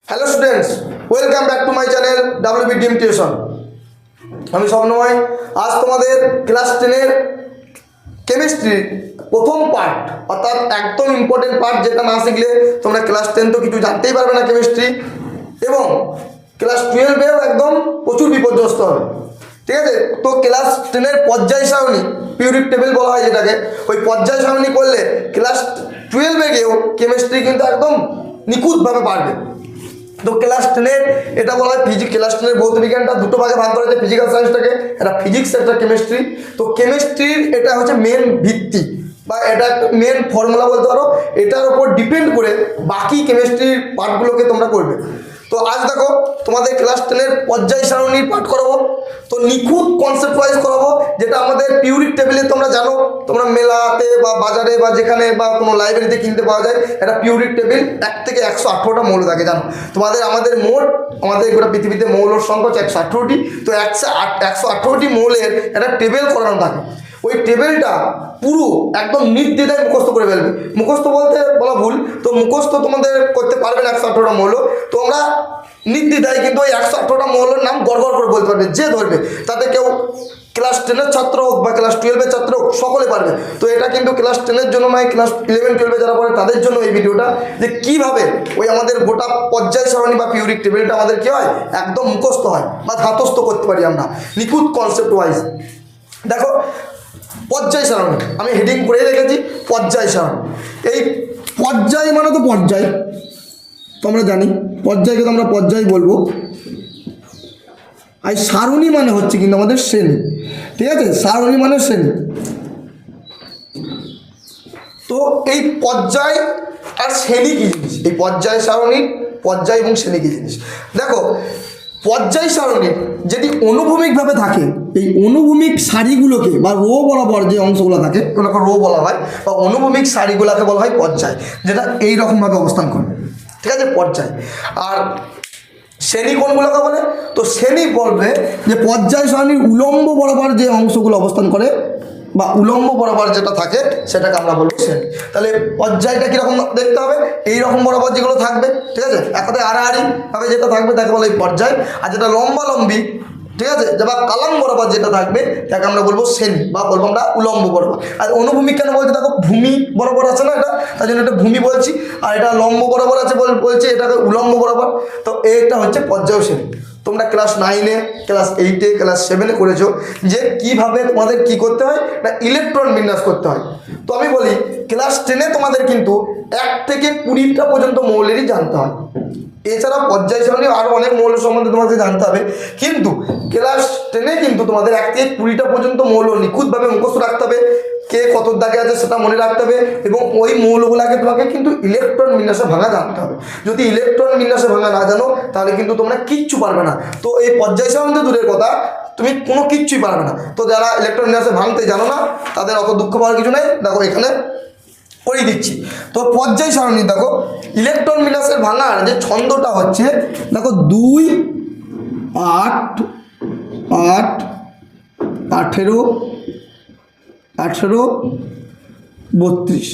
Hello students, welcome back to my channel WBDM tuition. আমি স্বপ্নময়। আজ তোমাদের ক্লাস 10-এর কেমিস্ট্রির প্রথম পার্ট, অর্থাৎ একদম ইম্পর্টেন্ট পার্ট, যেটা না শিখলে তোমরা ক্লাস 10 তো কিছু জানতেই পারবে না কেমিস্ট্রি, এবং ক্লাস 12-এও একদম প্রচুর বিপর্যস্ত হবে। ঠিক আছে? তো ক্লাস 10-এর পর্যায় সারণী, পিরিয়ডিক টেবিল বলা হয় যেটাকে, ওই পর্যায় সারণী করলে ক্লাস 12-এ গিয়েও কেমিস্ট্রি কিন্তু একদম নিখুঁতভাবে পারবে। তো ক্লাস 10-এর এটা বলা হয় ফিজিক্স। ক্লাস 10-এর ভৌত বিজ্ঞানটা দুটো ভাগে ভাগ করা যায়, ফিজিক্যাল সায়েন্সটাকে, একটা ফিজিক্স, একটা কেমিস্ট্রি। তো কেমিস্ট্রির এটা হচ্ছে মেন ভিত্তি, বা এটা একটা মেন ফর্মুলা বলতে পারো। এটার উপর ডিপেন্ড করে বাকি কেমিস্ট্রির পার্টগুলোকে তোমরা করবে। তো আজ দেখো তোমাদের ক্লাস 10-এর পর্যায় সারণীর পাঠ করাবো। তো নিখুঁত কনসেপ্ট ওয়াইজ করাবো, যেটা আমাদের পিরিয়ডিক টেবিলে তোমরা জানো, তোমরা মেলাতে বা বাজারে বা যেখানে বা কোনো লাইব্রেরিতে কিনতে পাওয়া যায় একটা পিরিয়ডিক টেবিল। 1 থেকে 118টা মৌল থাকে, জানো আমাদের মোট গোটা পৃথিবীতে মৌলের সংখ্যা হচ্ছে 118টি। তো 118টি মৌলের একটা টেবিল করানো থাকে। ওই টেবিলটা পুরো একদম নির্দ্বিধায় মুখস্থ করে ফেলবে। মুখস্থ বলতে বলা ভুল, তো মুখস্থ তোমাদের করতে পারবে না 118টা মৌল। তোমরা নির্দ্বিধায় কিন্তু ওই 118টা মৌলের নাম গড় করে বলতে পারবে, যে ধরবে, তাতে কেউ ক্লাস 10-এর ছাত্র হোক বা ক্লাস 12-এর ছাত্র হোক, সকলে পারবে। তো এটা কিন্তু ক্লাস 10-এর জন্য নয়, ক্লাস 11-12-এ যারা পড়ে তাদের জন্য এই ভিডিওটা, যে কীভাবে ওই আমাদের গোটা পর্যায় সারণী বা পিরিয়ডিক টেবিলটা আমাদের কী হয়, একদম মুখস্থ হয় বা ধাতস্থ করতে পারি আমরা নিখুঁত কনসেপ্ট ওয়াইজ। দেখো পর্যায় সারণী আমি হেডিং করে রেখেছি, পর্যায় সারণী। এই পর্যায় মানে তো পর্যায়, তোমরা জানি পর্যায়কে তো আমরা পর্যায় বলবো। আর সারণী মানে হচ্ছে কিন্তু আমাদের শ্রেণী। ঠিক আছে? সারণী মানে শ্রেণী। তো এই পর্যায় আর শ্রেণী কী জিনিস, এই পর্যায় সারণী, পর্যায় এবং শ্রেণী কী জিনিস। দেখো পর্যায় সারণীর যেটি অনুভূমিকভাবে থাকে, এই অনুভূমিক সারিগুলোকে বা রো বরাবর যে অংশগুলো থাকে ওগুলোকে রো বলা হয়, বা অনুভূমিক সারিগুলোকে বলা হয় পর্যায়, যেটা এইরকমভাবে অবস্থান করবে। ঠিক আছে? পর্যায়। আর শ্রেণী কোনগুলোকে বলে? তো শ্রেণী বলবে যে পর্যায় সারণীর উলম্ব বরাবর যে অংশগুলো অবস্থান করে বা উলম্ব বরাবর যেটা থাকে সেটাকে আমরা বলবো শ্রেণী। তাহলে পর্যায়টা কীরকম দেখতে হবে? এইরকম বরাবর যেগুলো থাকবে, ঠিক আছে, একাতে আড়াআড়ি ভাবে যেটা থাকবে তাকে বলে এই পর্যায়। আর যেটা লম্বালম্বি, ঠিক আছে, বা কালাম বরাবর যেটা থাকবে তাকে আমরা বলবো শ্রেণী, বা বলবো আমরা উলম্ব বরাবর। আর অনুভূমিক কেন বলছি? দেখো ভূমি বরাবর আছে না এটা, তার জন্য এটা ভূমি বলছি। আর এটা লম্ব বরাবর আছে বলছি এটাকে উলম্ব বরাবর। তো এটা হচ্ছে পর্যায় শ্রেণী। তোমরা ক্লাস 9-এ, ক্লাস 8-এ, ক্লাস 7-এ করেছো যে কিভাবে তোমাদের কি করতে হয় না ইলেকট্রন বিন্যাস করতে হয়। তো আমি বলি ক্লাস 10-এ তোমাদের কিন্তু 1 থেকে 20টা পর্যন্ত মৌলেরই জানতে হয়। এছাড়া পর্যায় সারণী আরও অনেক মৌল সম্বন্ধে তোমাকে জানতে হবে, কিন্তু ক্লাস 10-এ কিন্তু তোমাদের 1 থেকে 20টা পর্যন্ত মৌল নিখুঁতভাবে মুখস্থ রাখতে হবে, কে কত দাগে আছে সেটা মনে রাখতে হবে, এবং ওই মৌলগুলোকে তোমাকে কিন্তু ইলেকট্রন বিন্যাসে ভাঙা জানতে হবে। যদি ইলেকট্রন বিন্যাসে ভাঙা না জানো তাহলে কিন্তু তোমরা কিচ্ছু পারবে না। তো এই পর্যায় সারণী দূরের কথা, তুমি কোনো কিচ্ছুই পারবে না। তো যারা ইলেকট্রন বিন্যাসে ভাঙতে জানো না তাদের অত দুঃখ পাওয়ার কিছু নেই। দেখো এখানে করে দিচ্ছি। তো পর্যায় সারণী দেখো ইলেকট্রন বিন্যাসের ভাঙার যে ছন্দটা হচ্ছে, দেখো 2, 8, 8, 18, 18, 32।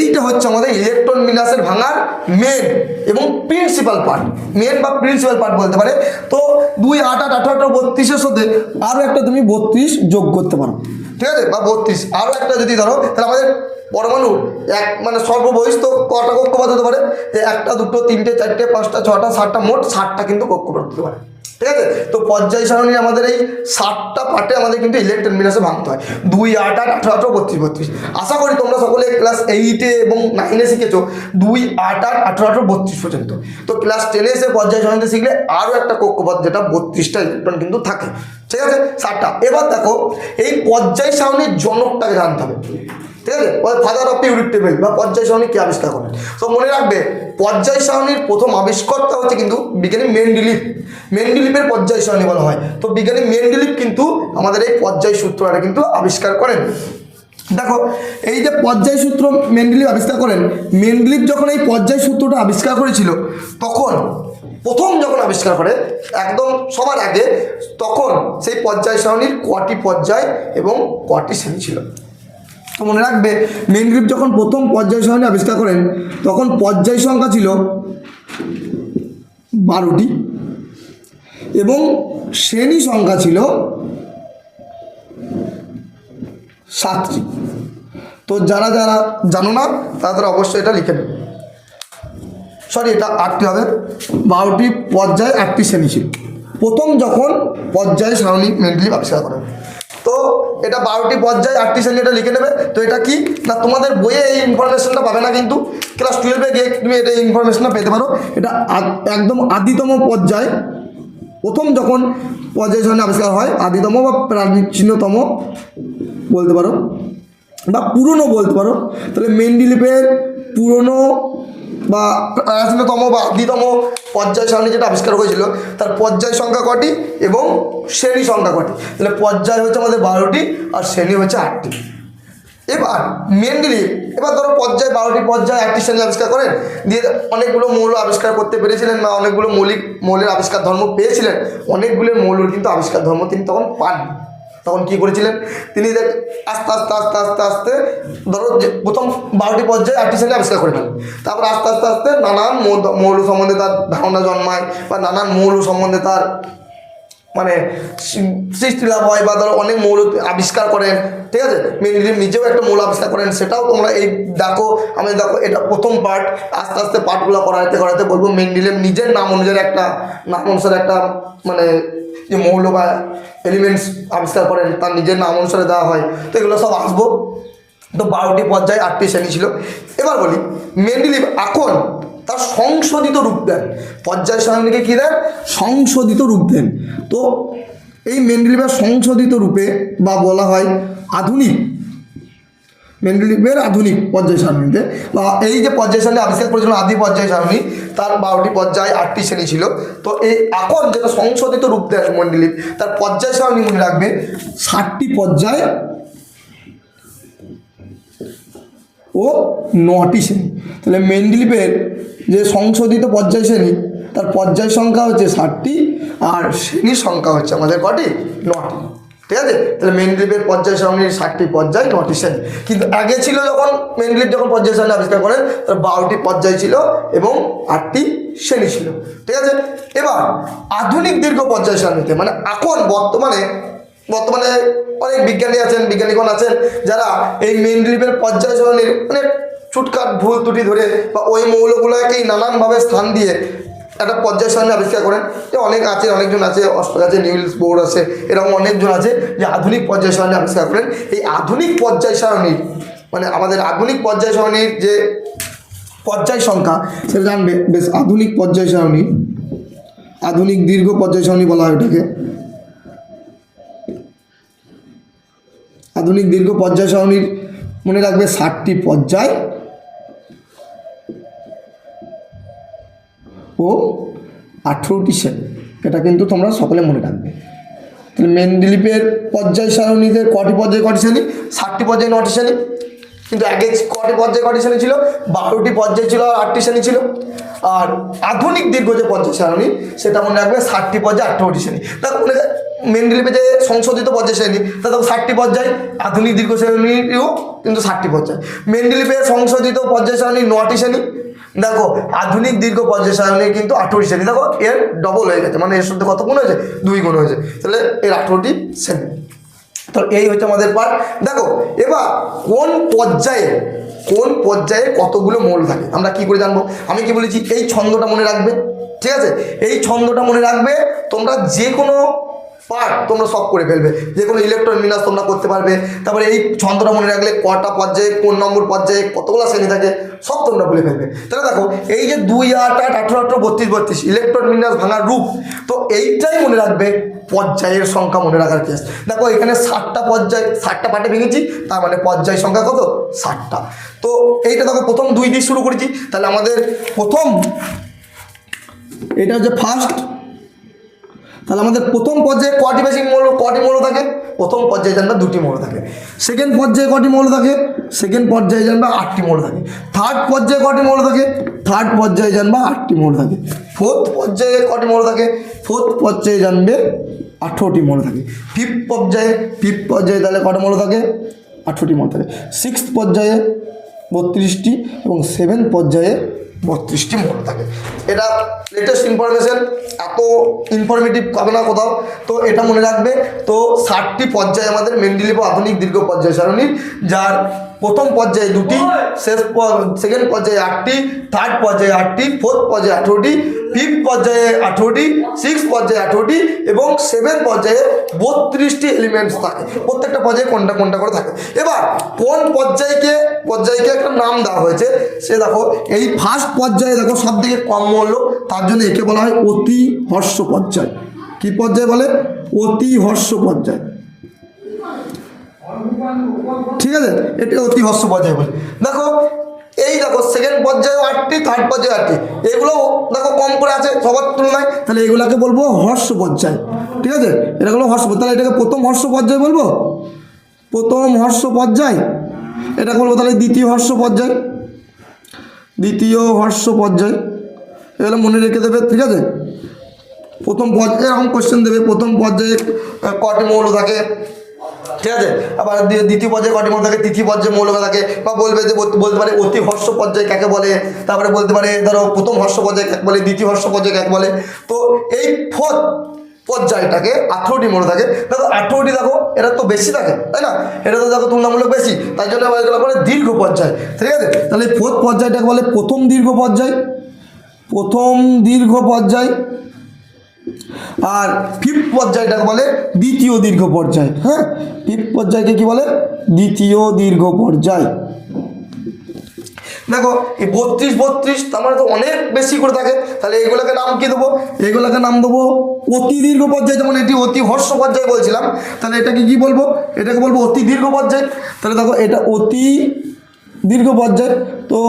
এইটা হচ্ছে আমাদের ইলেকট্রন বিন্যাসের ভাঙার মেন এবং প্রিন্সিপাল পার্ট। মেন বা প্রিন্সিপাল পার্ট বলতে পারে। তো 2, 8, 8, 18, 32-এর সাথে আরও একটা তুমি 32 যোগ করতে পারো, ঠিক আছে, বা 32 আরও একটা যদি ধরো, তাহলে আমাদের পরমাণুর মানে সর্ববহিষ্ঠ কটা কক্ষপথ হতে পারে? 1, 2, 3, 4, 5, 6, 7টা, মোট 60টা কিন্তু কক্ষপথ হতে পারে। ঠিক আছে? তো পর্যায় সারণী আমাদের এই 60টা পার্টে আমাদের কিন্তু ইলেকট্রন বিন্যাসে ভাঙতে হয়। 2, 8, 8, 18, 32, 32। আশা করি তোমরা সকলে ক্লাস 8-এ এবং 9-এ শিখেছো 2, 8, 8, 18, 32 পর্যন্ত। তো ক্লাস 10-এ এসে পর্যায় সারণীতে শিখলে আরও একটা কক্ষপথ, যেটা 32টা ইলেকট্রন কিন্তু থাকে। ঠিক আছে? 60টা। এবার দেখো এই পর্যায় সারণীর জনকটাকে জানতে হবে। ঠিক আছে? ফাদার অফ পিরিয়ডিক টেবিল বা পর্যায় সারণী কে আবিষ্কার করেন? তো মনে রাখবে পর্যায় সারণীর প্রথম আবিষ্কর্তা হচ্ছে কিন্তু বিজ্ঞানী মেন্ডেলিভ। মেন্ডেলিভের পর্যায় সারণী বলা হয়। তো বিজ্ঞানী মেন্ডেলিভ কিন্তু আমাদের এই পর্যায় সূত্রটা কিন্তু আবিষ্কার করেন। দেখো এই যে পর্যায় সূত্র মেন্ডেলিভ আবিষ্কার করেন, মেন্ডেলিভ যখন এই পর্যায় সূত্রটা আবিষ্কার করেছিল তখন প্রথম যখন আবিষ্কার করে একদম সবার আগে, তখন সেই পর্যায় সারণীর কটি পর্যায় এবং কটি শ্রেণী ছিল। তো মনে রাখবে মেন্ডেলিভ যখন প্রথম পর্যায় সারণী আবিষ্কার করেন তখন পর্যায় সংখ্যা ছিল 12টি এবং শ্রেণী সংখ্যা ছিল 7টি। তো যারা যারা জানো না তারা অবশ্যই এটা লিখে নেবে। সরি, এটা 8টি হবে। 12টি পর্যায়ে 8টি শ্রেণী ছিল প্রথম যখন পর্যায় সারণী মেন্ডেলিভ আবিষ্কার করেন। তো এটা 12টি পর্যায়ে 8টি শ্রেণী, এটা লিখে নেবে। তো এটা কি না, তোমাদের বইয়ে এই ইনফরমেশনটা পাবে না, কিন্তু ক্লাস 12-এ গিয়ে তুমি এটা ইনফরমেশনটা পেতে পারো। এটা একদম আদিতম পর্যায়, প্রথম যখন পর্যায় সারণী আবিষ্কার হয়, আদিতম বা প্রাচীনতম বলতে পারো বা পুরনো বলতে পারো। তাহলে মেন্ডেলিভের পুরনো বা প্রাচীনতম বা আদিতম পর্যায় সারণী যেটা আবিষ্কার হয়েছিল তার পর্যায় সংখ্যা কটি এবং শ্রেণী সংখ্যা কটি? তাহলে পর্যায় হচ্ছে আমাদের 12টি আর শ্রেণী হচ্ছে 8টি। এবার মেন্ডেলিভ, এবার ধরো পর্যায় 12টি পর্যায়ে 8টি শ্রেণী আবিষ্কার করেন, দিয়ে অনেকগুলো মৌল আবিষ্কার করতে পেরেছিলেন বা অনেকগুলো মৌলের আবিষ্কার ধর্ম পেয়েছিলেন। অনেকগুলো মৌলের কিন্তু আবিষ্কার ধর্ম তিনি তখন পাননি। তখন কী করেছিলেন তিনি? আস্তে আস্তে আস্তে আস্তে আস্তে ধরো যে প্রথম 12টি পর্যায়ে 8টি শ্রেণী আবিষ্কার করে ফেলেন, তারপর আস্তে আস্তে আস্তে নানান মৌল সম্বন্ধে তার ধারণা জন্মায় বা নানান মৌল সম্বন্ধে তার মানে সৃষ্টি লাভ হয়, বা ধরো অনেক মৌল আবিষ্কার করেন। ঠিক আছে, মেন্ডেলিভ নিজেও একটা মৌল আবিষ্কার করেন, সেটাও তোমরা এই দেখো। আমি দেখো এটা প্রথম পার্ট, আস্তে আস্তে পার্টগুলো করাতে করাতে বলবো মেন্ডেলিভ নিজের নাম অনুযায়ী একটা নাম অনুসারে একটা মানে যে মৌল বা এলিমেন্টস আবিষ্কার করেন তার নিজের নাম অনুসারে দেওয়া হয়। তো এগুলো সব আসবো। তো 12টি পর্যায়ে 8টি শ্রেণী ছিল। এবার বলি মেন্ডেলিভ এখন তার সংশোধিত রূপ দেন, পর্যায় সারণীকে কী দেন? সংশোধিত রূপ দেন। তো এই মেন্ডেলিভের সংশোধিত রূপে বা বলা হয় আধুনিক, মেন্ডেলিভের আধুনিক পর্যায় সারণীতে বা এই যে পর্যায় সারণী আবিষ্কার করেছিল আদি পর্যায় সারণী, তার 12টি পর্যায় 8টি শ্রেণী ছিল। তো এই এখন যেটা সংশোধিত রূপ দেন মেন্ডেলিভ, তার পর্যায় সারণী মনে রাখবে 60টি পর্যায় ও 9টি শ্রেণী। তাহলে মেন্ডেলিভের যে সংশোধিত পর্যায় শ্রেণী তার পর্যায় সংখ্যা হচ্ছে 60টি আর শ্রেণীর সংখ্যা হচ্ছে আমাদের কটি? 9টি। ঠিক আছে, তাহলে মেন্ডেলিভের পর্যায় সারণীর 60টি পর্যায় 9টি শ্রেণী। কিন্তু আগে ছিল যখন মেন্ডেলিভ যখন পর্যায় সারণী আবিষ্কার করেন তার 12টি পর্যায় ছিল এবং 8টি শ্রেণী ছিল। ঠিক আছে, এবার আধুনিক দীর্ঘ পর্যায় সারণীতে মানে এখন বর্তমানে অনেক বিজ্ঞানী আছেন, বিজ্ঞানীগণ আছেন যারা এই মেন্ডেলিভের পর্যায় সারণীর মানে চুটকাট ভুল ত্রুটি ধরে বা ওই মৌলগুলোকেই নানানভাবে স্থান দিয়ে একটা পর্যায় সারণী আবিষ্কার করেন। যে অনেকজন আছে, অস্টক আছে, নিউলস বোর আছে, এরকম অনেকজন আছে যে আধুনিক পর্যায় সারণী আবিষ্কার করেন। এই আধুনিক পর্যায় সারণীর মানে আমাদের আধুনিক পর্যায় সারণীর যে পর্যায় সংখ্যা সেটা জানবে বেশ। আধুনিক পর্যায় সারণী, আধুনিক দীর্ঘ পর্যায় সারণী বলা হয় এটাকে। আধুনিক দীর্ঘ পর্যায় সারণীর মনে রাখবে 60টি পর্যায় ও 18টি শ্রেণী। এটা কিন্তু তোমরা সকলে মনে রাখবে। তাহলে মেন্ডেলিভের পর্যায় সারণীতে কটি পর্যায়ে কটি শ্রেণী? 60টি পর্যায়ে 9টি শ্রেণী। কিন্তু আগে কটি পর্যায়ে কটি শ্রেণী ছিল? 12টি পর্যায় ছিল আর 8টি শ্রেণী ছিল। আর আধুনিক দীর্ঘ যে পর্যায় সারণী সেটা মনে রাখবে 60টি পর্যায়ে 18টি শ্রেণী। দেখো মেন্ডেলিভে যে সংশোধিত পর্যায় শ্রেণী তা দেখো 60টি পর্যায়, আধুনিক দীর্ঘ শ্রেণীও কিন্তু 60টি পর্যায়। মেন্ডেলিভের সংশোধিত পর্যায় সারণী 9টি শ্রেণী, দেখো আধুনিক দীর্ঘ পর্যায় সারণীর কিন্তু 18টি শ্রেণী। দেখো এর ডবল হয়ে গেছে, মানে এর সাথে কত গুণ হয়েছে? 2 গুণ হয়েছে। তাহলে এর 18টি শ্রেণী। তো এই হচ্ছে আমাদের পার্ট। দেখো এবার কোন পর্যায়ে কতগুলো মৌল থাকে আমরা কি করে জানবো? আমি কি বলেছি? এই ছন্দটা মনে রাখবে। ঠিক আছে, এই ছন্দটা মনে রাখবে। তোমরা যে কোনো পার্ট তোমরা সব করে ফেলবে, যে কোনো ইলেকট্রন বিন্যাস তোমরা করতে পারবে। তারপরে এই ছন্দটা মনে রাখলে কটা পর্যায়ে কোন নম্বর পর্যায়ে কতগুলো শ্রেণী থাকে সব তোমরা বলে ফেলবে। তাহলে দেখো এই যে 2, 8, 8, 18, 18, 32, 32 ইলেকট্রন বিন্যাস ভাঙার রূপ, তো এইটাই মনে রাখবে পর্যায়ের সংখ্যা মনে রাখার কেস। দেখো এখানে 60টা পর্যায়, 60টা পার্টে ভেঙেছি, তার মানে পর্যায় সংখ্যা কত? 60টা। তো এইটা দেখো প্রথম 2 দিয়ে শুরু করেছি, তাহলে আমাদের প্রথম এটা হচ্ছে ফার্স্ট। তাহলে আমাদের প্রথম পর্যায়ে কটি মৌল থাকে? প্রথম পর্যায়ে জানবে 2টি মৌল থাকে। সেকেন্ড পর্যায়ে কটি মৌল থাকে? সেকেন্ড পর্যায়ে জানবে 8টি মৌল থাকে। থার্ড পর্যায়ে কটি মৌল থাকে? থার্ড পর্যায়ে জানবে 8টি মৌল থাকে। ফোর্থ পর্যায়ে কটি মৌল থাকে? ফোর্থ পর্যায়ে জানবে 18টি মৌল থাকে। ফিফথ পর্যায়ে তাহলে কটা মৌল থাকে? 18টি মৌল থাকে। সিক্সথ পর্যায়ে 32টি এবং সেভেন্থ পর্যায়ে 32টি মৌল থাকে। এটা লেটেস্ট ইনফরমেশন, এত ইনফরমেটিভ পাবে না কোথাও, তো এটা মনে রাখবে। তো 60টি পর্যায়ে আমাদের মেন্ডেলিভ আধুনিক দীর্ঘ পর্যায় সারণী, যার প্রথম পর্যায়ে 2টি, সেকেন্ড পর্যায়ে 8টি, থার্ড পর্যায়ে 8টি, ফোর্থ পর্যায়ে 18টি, ফিফথ পর্যায়ে 18টি, সিক্স পর্যায়ে 18টি এবং সেভেন পর্যায়ে 32টি এলিমেন্টস থাকে। প্রত্যেকটা পর্যায়ে কোনটা কোনটা করে থাকে। এবার কোন পর্যায়কে একটা নাম দেওয়া হয়েছে, সে দেখো এই ফার্স্ট পর্যায়ে দেখো সব থেকে কম মৌল, তার জন্য একে বলা হয় অতি হর্ষ পর্যায়। কি পর্যায় বলে? অতি হর্ষ পর্যায়। ঠিক আছে, এটা অতি হর্ষ পর্যায় বলে। দেখো এই দেখো সেকেন্ড পর্যায়ে 8টি, থার্ড পর্যায়ে 8টি, এগুলো দেখো কম করে আছে সবার তুলনায়, তাহলে এগুলাকে বলবো হর্ষ পর্যায়। ঠিক আছে, এটা হলো হর্ষ পর্যায়। তাহলে এটাকে প্রথম হর্ষ পর্যায় বলবো, প্রথম হর্ষ পর্যায়। এটা বলবো তাহলে দ্বিতীয় হর্ষ পর্যায়, দ্বিতীয় হর্ষ পর্যায়। এগুলো মনে রেখে দেবে। ঠিক আছে, প্রথম পর্যায়ে এরকম কোশ্চেন দেবে, প্রথম পর্যায়ে কটি মৌল থাকে, ঠিক আছে, আবার দ্বিতীয় পর্যায়ে কটি মৌল থাকে, তৃতীয় পর্যায়ে মৌল থাকে, বা বলবে যে বলতে পারে অতি হর্ষ পর্যায় কাকে বলে, তারপরে বলতে পারে ধরো প্রথম হর্ষ পর্যায় কাকে বলে, দ্বিতীয় হর্ষ পর্যায় কাকে বলে। তো এই ফোর্থ পর্যায়টাকে 18টি মৌল থাকে। দেখো 18টি দেখো এটা তো বেশি থাকে, তাই না? এটা তো দেখো তুলনামূলক বেশি, তাই জন্য এগুলো বলে দীর্ঘ পর্যায়। ঠিক আছে, তাহলে ফোর্থ পর্যায়টাকে বলে প্রথম দীর্ঘ পর্যায়, প্রথম দীর্ঘ পর্যায়। আর ফিফথ পর্যায়টাকে বলে দ্বিতীয় দীর্ঘ পর্যায়। হ্যাঁ, ফিফথ পর্যায়কে কি বলে? দ্বিতীয় দীর্ঘ পর্যায়। দেখো এই 32 তার মানে তো অনেক বেশি করে থাকে, তাহলে এগুলোকে নাম কি দেবো? এগুলোকে নাম দেবো অতি দীর্ঘ পর্যায়। যেমন এটি অতি হর্ষ পর্যায় বলছিলাম, তাহলে এটাকে কি বলবো? এটাকে বলবো অতি দীর্ঘ পর্যায়। তাহলে দেখো এটা অতি দীর্ঘ পর্যায়, তো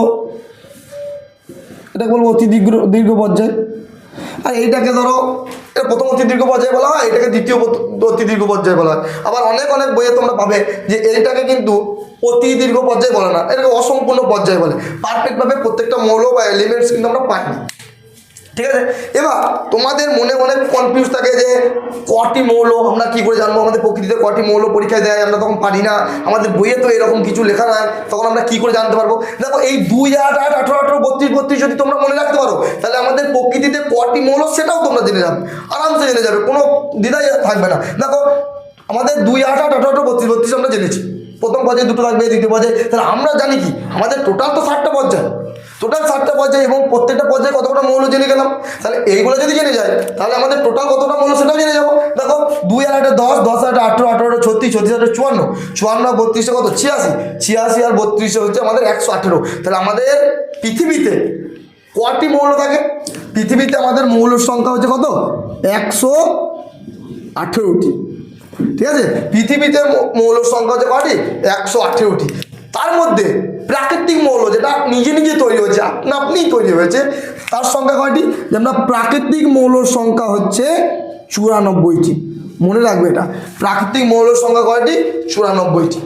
এটাকে বলবো অতি দীর্ঘ পর্যায়। আর এইটাকে ধরো এটা প্রথম অতি দীর্ঘ পর্যায়ে বলা হয়, এটাকে দ্বিতীয় অতি দীর্ঘ পর্যায়ে বলা হয়। আবার অনেক অনেক বইয়ে তোমরা পাবে যে এইটাকে কিন্তু অতি দীর্ঘ পর্যায়ে বলে না, এটাকে অসম্পূর্ণ পর্যায়ে বলে। পারফেক্টভাবে প্রত্যেকটা মৌল বা এলিমেন্টস কিন্তু আমরা পাই না। ঠিক আছে, এবার তোমাদের মনে অনেক কনফিউজ থাকে যে কটি মৌল আমরা কি করে জানবো, আমাদের প্রকৃতিতে কটি মৌল পরীক্ষায় দেয়, আমরা তখন পারি না, আমাদের বইয়ে তো এরকম কিছু লেখা নাই, তখন আমরা কি করে জানতে পারবো? দেখো এই 2, 8, 8, 18, 18, 32, 32 যদি তোমরা মনে রাখতে পারো, তাহলে আমাদের প্রকৃতিতে কটি মৌল সেটাও তোমরা জেনে যাবে, আরামসে জেনে যাবে, কোনো দ্বিধাই থাকবে না। দেখো আমাদের 2, 8, 8, 18, 32, 32 আমরা জেনেছি, প্রথম পর্যায়ে 2টো থাকবে, দ্বিতীয় পর্যায়ে। তাহলে আমরা জানি কি আমাদের টোটাল তো 7টা পর্যায়, টোটাল 7টা পর্যায়, এবং প্রত্যেকটা পর্যায়ে কতটা মৌল জেনে গেলাম। তাহলে এইগুলো যদি জেনে যায়, তাহলে আমাদের টোটাল কতটা মৌল সেটাও জেনে যাবো। দেখো 2 আর 8 10, 10 আর 8 18, 18 36, 36 আর 54, 54 আর 32 কত 86, 86 আর 32 হচ্ছে আমাদের 118। তাহলে আমাদের পৃথিবীতে কটি মৌল থাকে? পৃথিবীতে আমাদের মৌলের সংখ্যা হচ্ছে কত? 118টি। ঠিক আছে, পৃথিবীতে মৌলের সংখ্যা হচ্ছে কটি? 118টি। তার মধ্যে প্রাকৃতিক মৌল যেটা নিজে নিজে তৈরি হয়েছে, আপনিই তৈরি হয়েছে, তার সংখ্যা কয়টি? যেমন প্রাকৃতিক মৌলের সংখ্যা হচ্ছে 94টি। মনে রাখবে এটা, প্রাকৃতিক মৌলের সংখ্যা কয়টি? 94টি।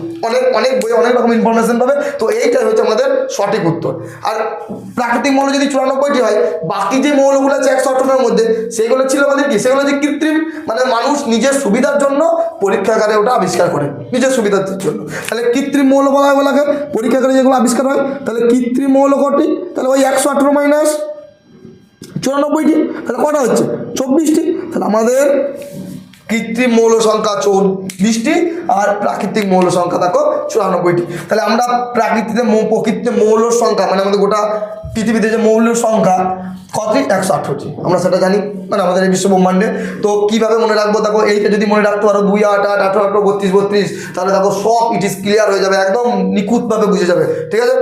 অনেক বই অনেক রকম ইনফরমেশন পাবে, তো এইটাই হচ্ছে আমাদের সঠিক উত্তর। আর প্রাকৃতিক মৌল যদি 94টি হয়, বাকি যে মৌলগুলো আছে 118-এর মধ্যে, সেগুলো ছিল আমাদের কি? সেগুলো হচ্ছে কৃত্রিম, মানে মানুষ নিজের সুবিধার জন্য পরীক্ষাগারে ওটা আবিষ্কার করে, নিজের সুবিধার জন্য। তাহলে কৃত্রিম মৌল বলা হয় বলাকে, পরীক্ষাগারে যেগুলো আবিষ্কার হয়। তাহলে কৃত্রিম মৌল কটি? তাহলে ওই 118 মাইনাস 94টি, তাহলে কটা হচ্ছে? 24টি। তাহলে আমাদের কৃত্রিম মৌল সংখ্যা 24টি আর প্রাকৃতিক মৌল সংখ্যা দেখো 94টি। তাহলে আমরা প্রকৃতিতে মৌলের সংখ্যা, মানে আমাদের গোটা পৃথিবীতে যে মৌলের সংখ্যা কতটি? 118টি, আমরা সেটা জানি, মানে আমাদের এই বিশ্ব ব্রহ্মাণ্ডে। তো কীভাবে মনে রাখবো? দেখো এইটা যদি মনে রাখতে পারো 2, 8, 8, 18, 18, 32, 32, তাহলে দেখো সব ইট ইজ ক্লিয়ার হয়ে যাবে, একদম নিখুঁতভাবে বুঝে যাবে। ঠিক আছে,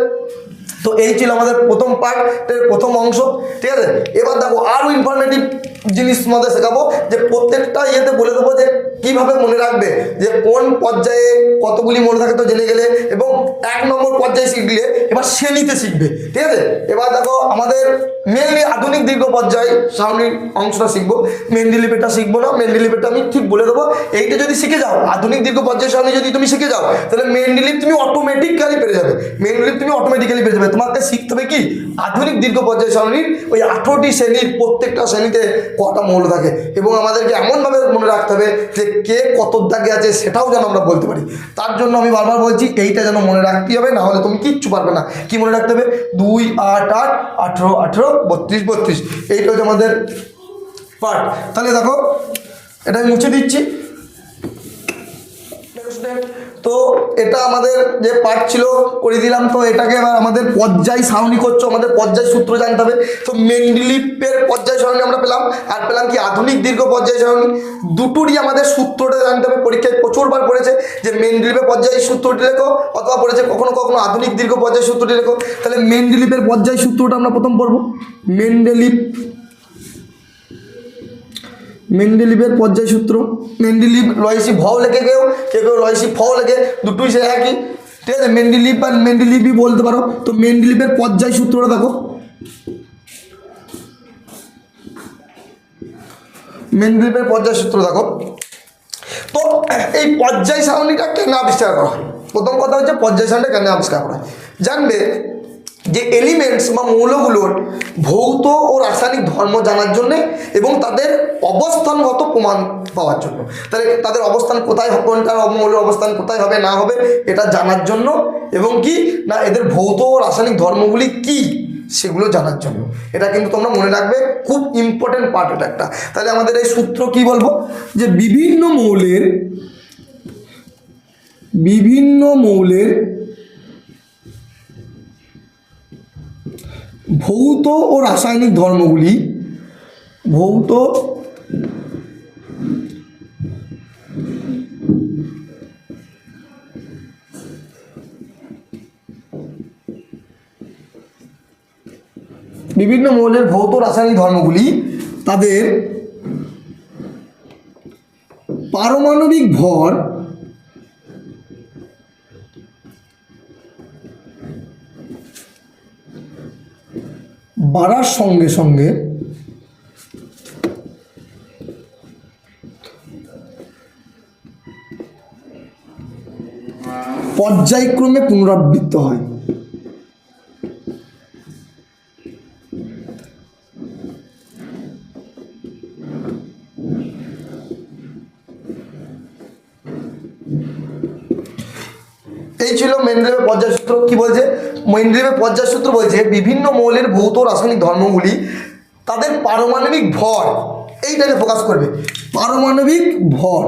তো এই ছিল আমাদের প্রথম পার্টের প্রথম অংশ। ঠিক আছে, এবার দেখো আরও ইনফরমেটিভ জিনিস মধ্যে শেখাবো, যে প্রত্যেকটা ইয়েতে বলে দেবো যে কীভাবে মনে রাখবে যে কোন পর্যায়ে কতগুলি মনে থাকে তো জেনে গেলে, এবং 1 নম্বর পর্যায়ে শিখলে এবার শ্রেণীতে শিখবে। ঠিক আছে, এবার দেখো আমাদের মেনলি আধুনিক দীর্ঘ পর্যায় সারণীর অংশটা শিখবো, মেন্ডেলিভেরটা শিখবো না। মেন্ডেলিভেরটা আমি ঠিক বলে দেবো, এইটা যদি শিখে যাও, আধুনিক দীর্ঘ পর্যায় সারণী যদি তুমি শিখে যাও, তাহলে মেন্ডেলিভ তুমি অটোমেটিক্যালি পেরে যাবে। মেন্ডেলিভ তুমি অটোমেটিক্যালি পেরে যাবে। তোমাকে শিখতে হবে কি? আধুনিক দীর্ঘ পর্যায় সারণীর ওই 18টি শ্রেণীর প্রত্যেকটা শ্রেণীতে কটা মৌল থাকে, এবং আমাদেরকে এমনভাবে মনে রাখতে হবে যে কে কত দাগে আছে সেটাও যেন আমরা বলতে পারি। তার জন্য আমি বারবার বলছি এইটা যেন মনে রাখতে হবে, না হলে তুমি কিচ্ছু পারবে না। কি মনে রাখতে হবে? 2 8 8 18 18 32 32, এইটা হচ্ছে আমাদের পার্ট। তাহলে দেখো এটা আমি মুছে দিচ্ছি। তো এটা আমাদের যে পার্ট ছিল করে দিলাম। তো এটাকে এবার আমাদের পর্যায় সারণী করছো, আমাদের পর্যায় সূত্র জানতে হবে। তো মেন্ডেলিভের পর্যায় সারণী আমরা পেলাম, আর পেলাম কি আধুনিক দীর্ঘ পর্যায় সারণী। দুটোরই আমাদের সূত্রটা জানতে হবে। পরীক্ষায় প্রচুরবার পড়েছে যে মেন্ডেলিভের পর্যায় সূত্রটি লেখো, অথবা পড়েছে কখনো কখনো আধুনিক দীর্ঘ পর্যায় সূত্রটি লেখো। তাহলে মেন্ডেলিভের পর্যায় সূত্রটা আমরা প্রথম পড়বো। মেন্ডেলিভের পর্যায় সূত্র। মেন্ডেলিভ লয়েসি ভও লেখে, কেউ কেউ লয়েসি ফও লেখে, দুটোই সে একই, ঠিক আছে। মেন্ডেলিভ আর মেন্ডেলিভই বলতে পারো। তো মেন্ডেলিভের পর্যায় সূত্রটা দেখো, মেন্ডেলিভের পর্যায় সূত্র দেখো। তো এই পর্যায় সারণীটা কেন আবিষ্কার করা হয়? প্রথম কথা হচ্ছে পর্যায় সারণীটা কেন আবিষ্কার করা হয়। জানবে যে এলিমেন্টস বা মৌলগুলোর ভৌত ও রাসায়নিক ধর্ম জানার জন্যে এবং তাদের অবস্থানগত প্রমাণ পাওয়ার জন্য। তাহলে তাদের অবস্থান কোথায়, কোনটার মৌলের অবস্থান কোথায় হবে না হবে এটা জানার জন্য, এবং কি না এদের ভৌত ও রাসায়নিক ধর্মগুলি কি সেগুলো জানার জন্য। এটা কিন্তু তোমরা মনে রাখবে, খুব ইম্পর্টেন্ট পার্ট এটা একটা। তাহলে আমাদের এই সূত্র কি বলবো, যে বিভিন্ন মৌলের ভৌত ও রাসায়নিক ধর্মগুলি, ভৌত বিভিন্ন মৌলের ভৌত রাসায়নিক ধর্মগুলি তাদের পারমাণবিক ভর বাড়ার সঙ্গে সঙ্গে পর্যায়ক্রমে পুনরাবৃত্ত হয়। এই ছিল মেন্ডেলিভের পর্যায় সূত্র। কি বলছে মেন্ডেলিভের পর্যায় সূত্র? বলছে বিভিন্ন মৌলের ভৌত রাসায়নিক ধর্মগুলি তাদের পারমাণবিক ভর, এইটাকে ফোকাস করবে, পারমাণবিক ভর।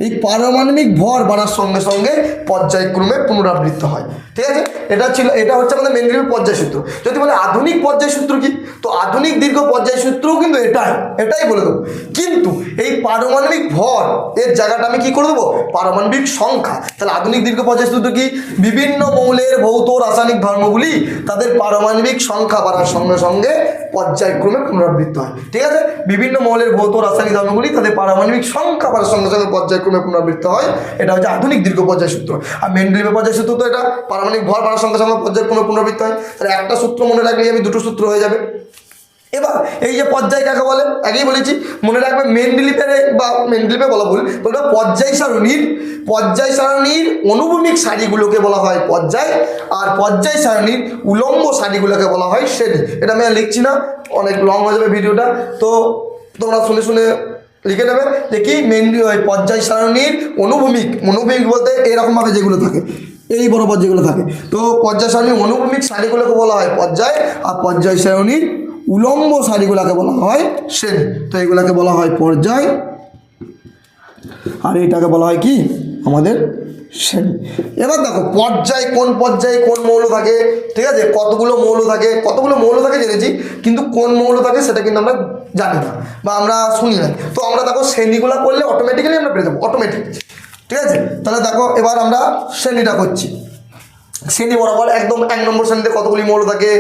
এই পারমাণবিক ভর বাড়ার সঙ্গে সঙ্গে পর্যায়ক্রমে পুনরাবৃত্ত হয়, ঠিক আছে। এটা হচ্ছে আমাদের মেন্ডেলিভের পর্যায় সূত্র। যদি বলে আধুনিক পর্যায় সূত্র কি, তো আধুনিক দীর্ঘ পর্যায় সূত্রও কিন্তু এটাই বলে দেবো। কিন্তু এই পারমাণবিক ভর এর জায়গাটা আমি কি করে দেবো, পারমাণবিক সংখ্যা। তাহলে আধুনিক দীর্ঘ পর্যায় সূত্র কি, বিভিন্ন মৌলের ভৌত রাসায়নিক ধর্মগুলি তাদের পারমাণবিক সংখ্যা বাড়ার সঙ্গে সঙ্গে পর্যায়ক্রমে পুনরাবৃত্ত হয়, ঠিক আছে। বিভিন্ন মৌলের ভৌত রাসায়নিক ধর্মগুলি তাদের পারমাণবিক সংখ্যা বাড়ার সঙ্গে সঙ্গে পর্যায়ক্রমে পুনরাবৃত্ত হয়, এটা হচ্ছে আধুনিক দীর্ঘ পর্যায় সূত্র। আর মেন্ডেলিভের পর্যায় সূত্র তো এটা পারমাণবিক ভর বাড়ার সঙ্গে সঙ্গে পর্যায়ক্রমে পুনরাবৃত্ত হয়। তাহলে একটা সূত্র মনে রাখলেই আমি দুটো সূত্র হয়ে যাবে। এবার এই যে পর্যায় কাকে বলে, আগেই বলেছি, মনে রাখবে মেন্ডেলিভে বলা ভুল, বলবে পর্যায় সারণীর অনুভূমিক সারিগুলোকে বলা হয় পর্যায়, আর পর্যায় সারণীর উলম্ব সারিগুলোকে বলা হয় শ্রেণী। এটা আমি আর লিখছি না, অনেক লং হয়ে যাবে ভিডিওটা, তো তোমরা শুনে শুনে লিখে নেবে যে কি পর্যায় সারণীর অনুভূমিক বলতে এরকমভাবে যেগুলো থাকে, এই বরাবর যেগুলো থাকে, তো পর্যায় সারণীর অনুভূমিক সারিগুলোকে বলা হয় পর্যায়, আর পর্যায় সারণীর উলম্ব সারিগুলোকে বলা হয় শ্রেণী। তো এগুলাকে বলা হয় পর্যায়, আর এটাকে বলা হয় কি আমাদের শ্রেণী। এবার দেখো পর্যায় কোন মৌল থাকে, ঠিক আছে। কতগুলো মৌল থাকে জেনেছি, কিন্তু কোন মৌল থাকে সেটা কিন্তু আমরা জানি না বা আমরা শুনি না। তো আমরা দেখো শ্রেণীগুলো করলে অটোমেটিক্যালি আমরা পেয়ে যাবো, অটোমেটিক, ঠিক আছে। তাহলে দেখো এবার আমরা শ্রেণীটা করছি। শ্রেণী বরাবর একদম 1 নম্বর শ্রেণীতে কতগুলি মৌল থাকে,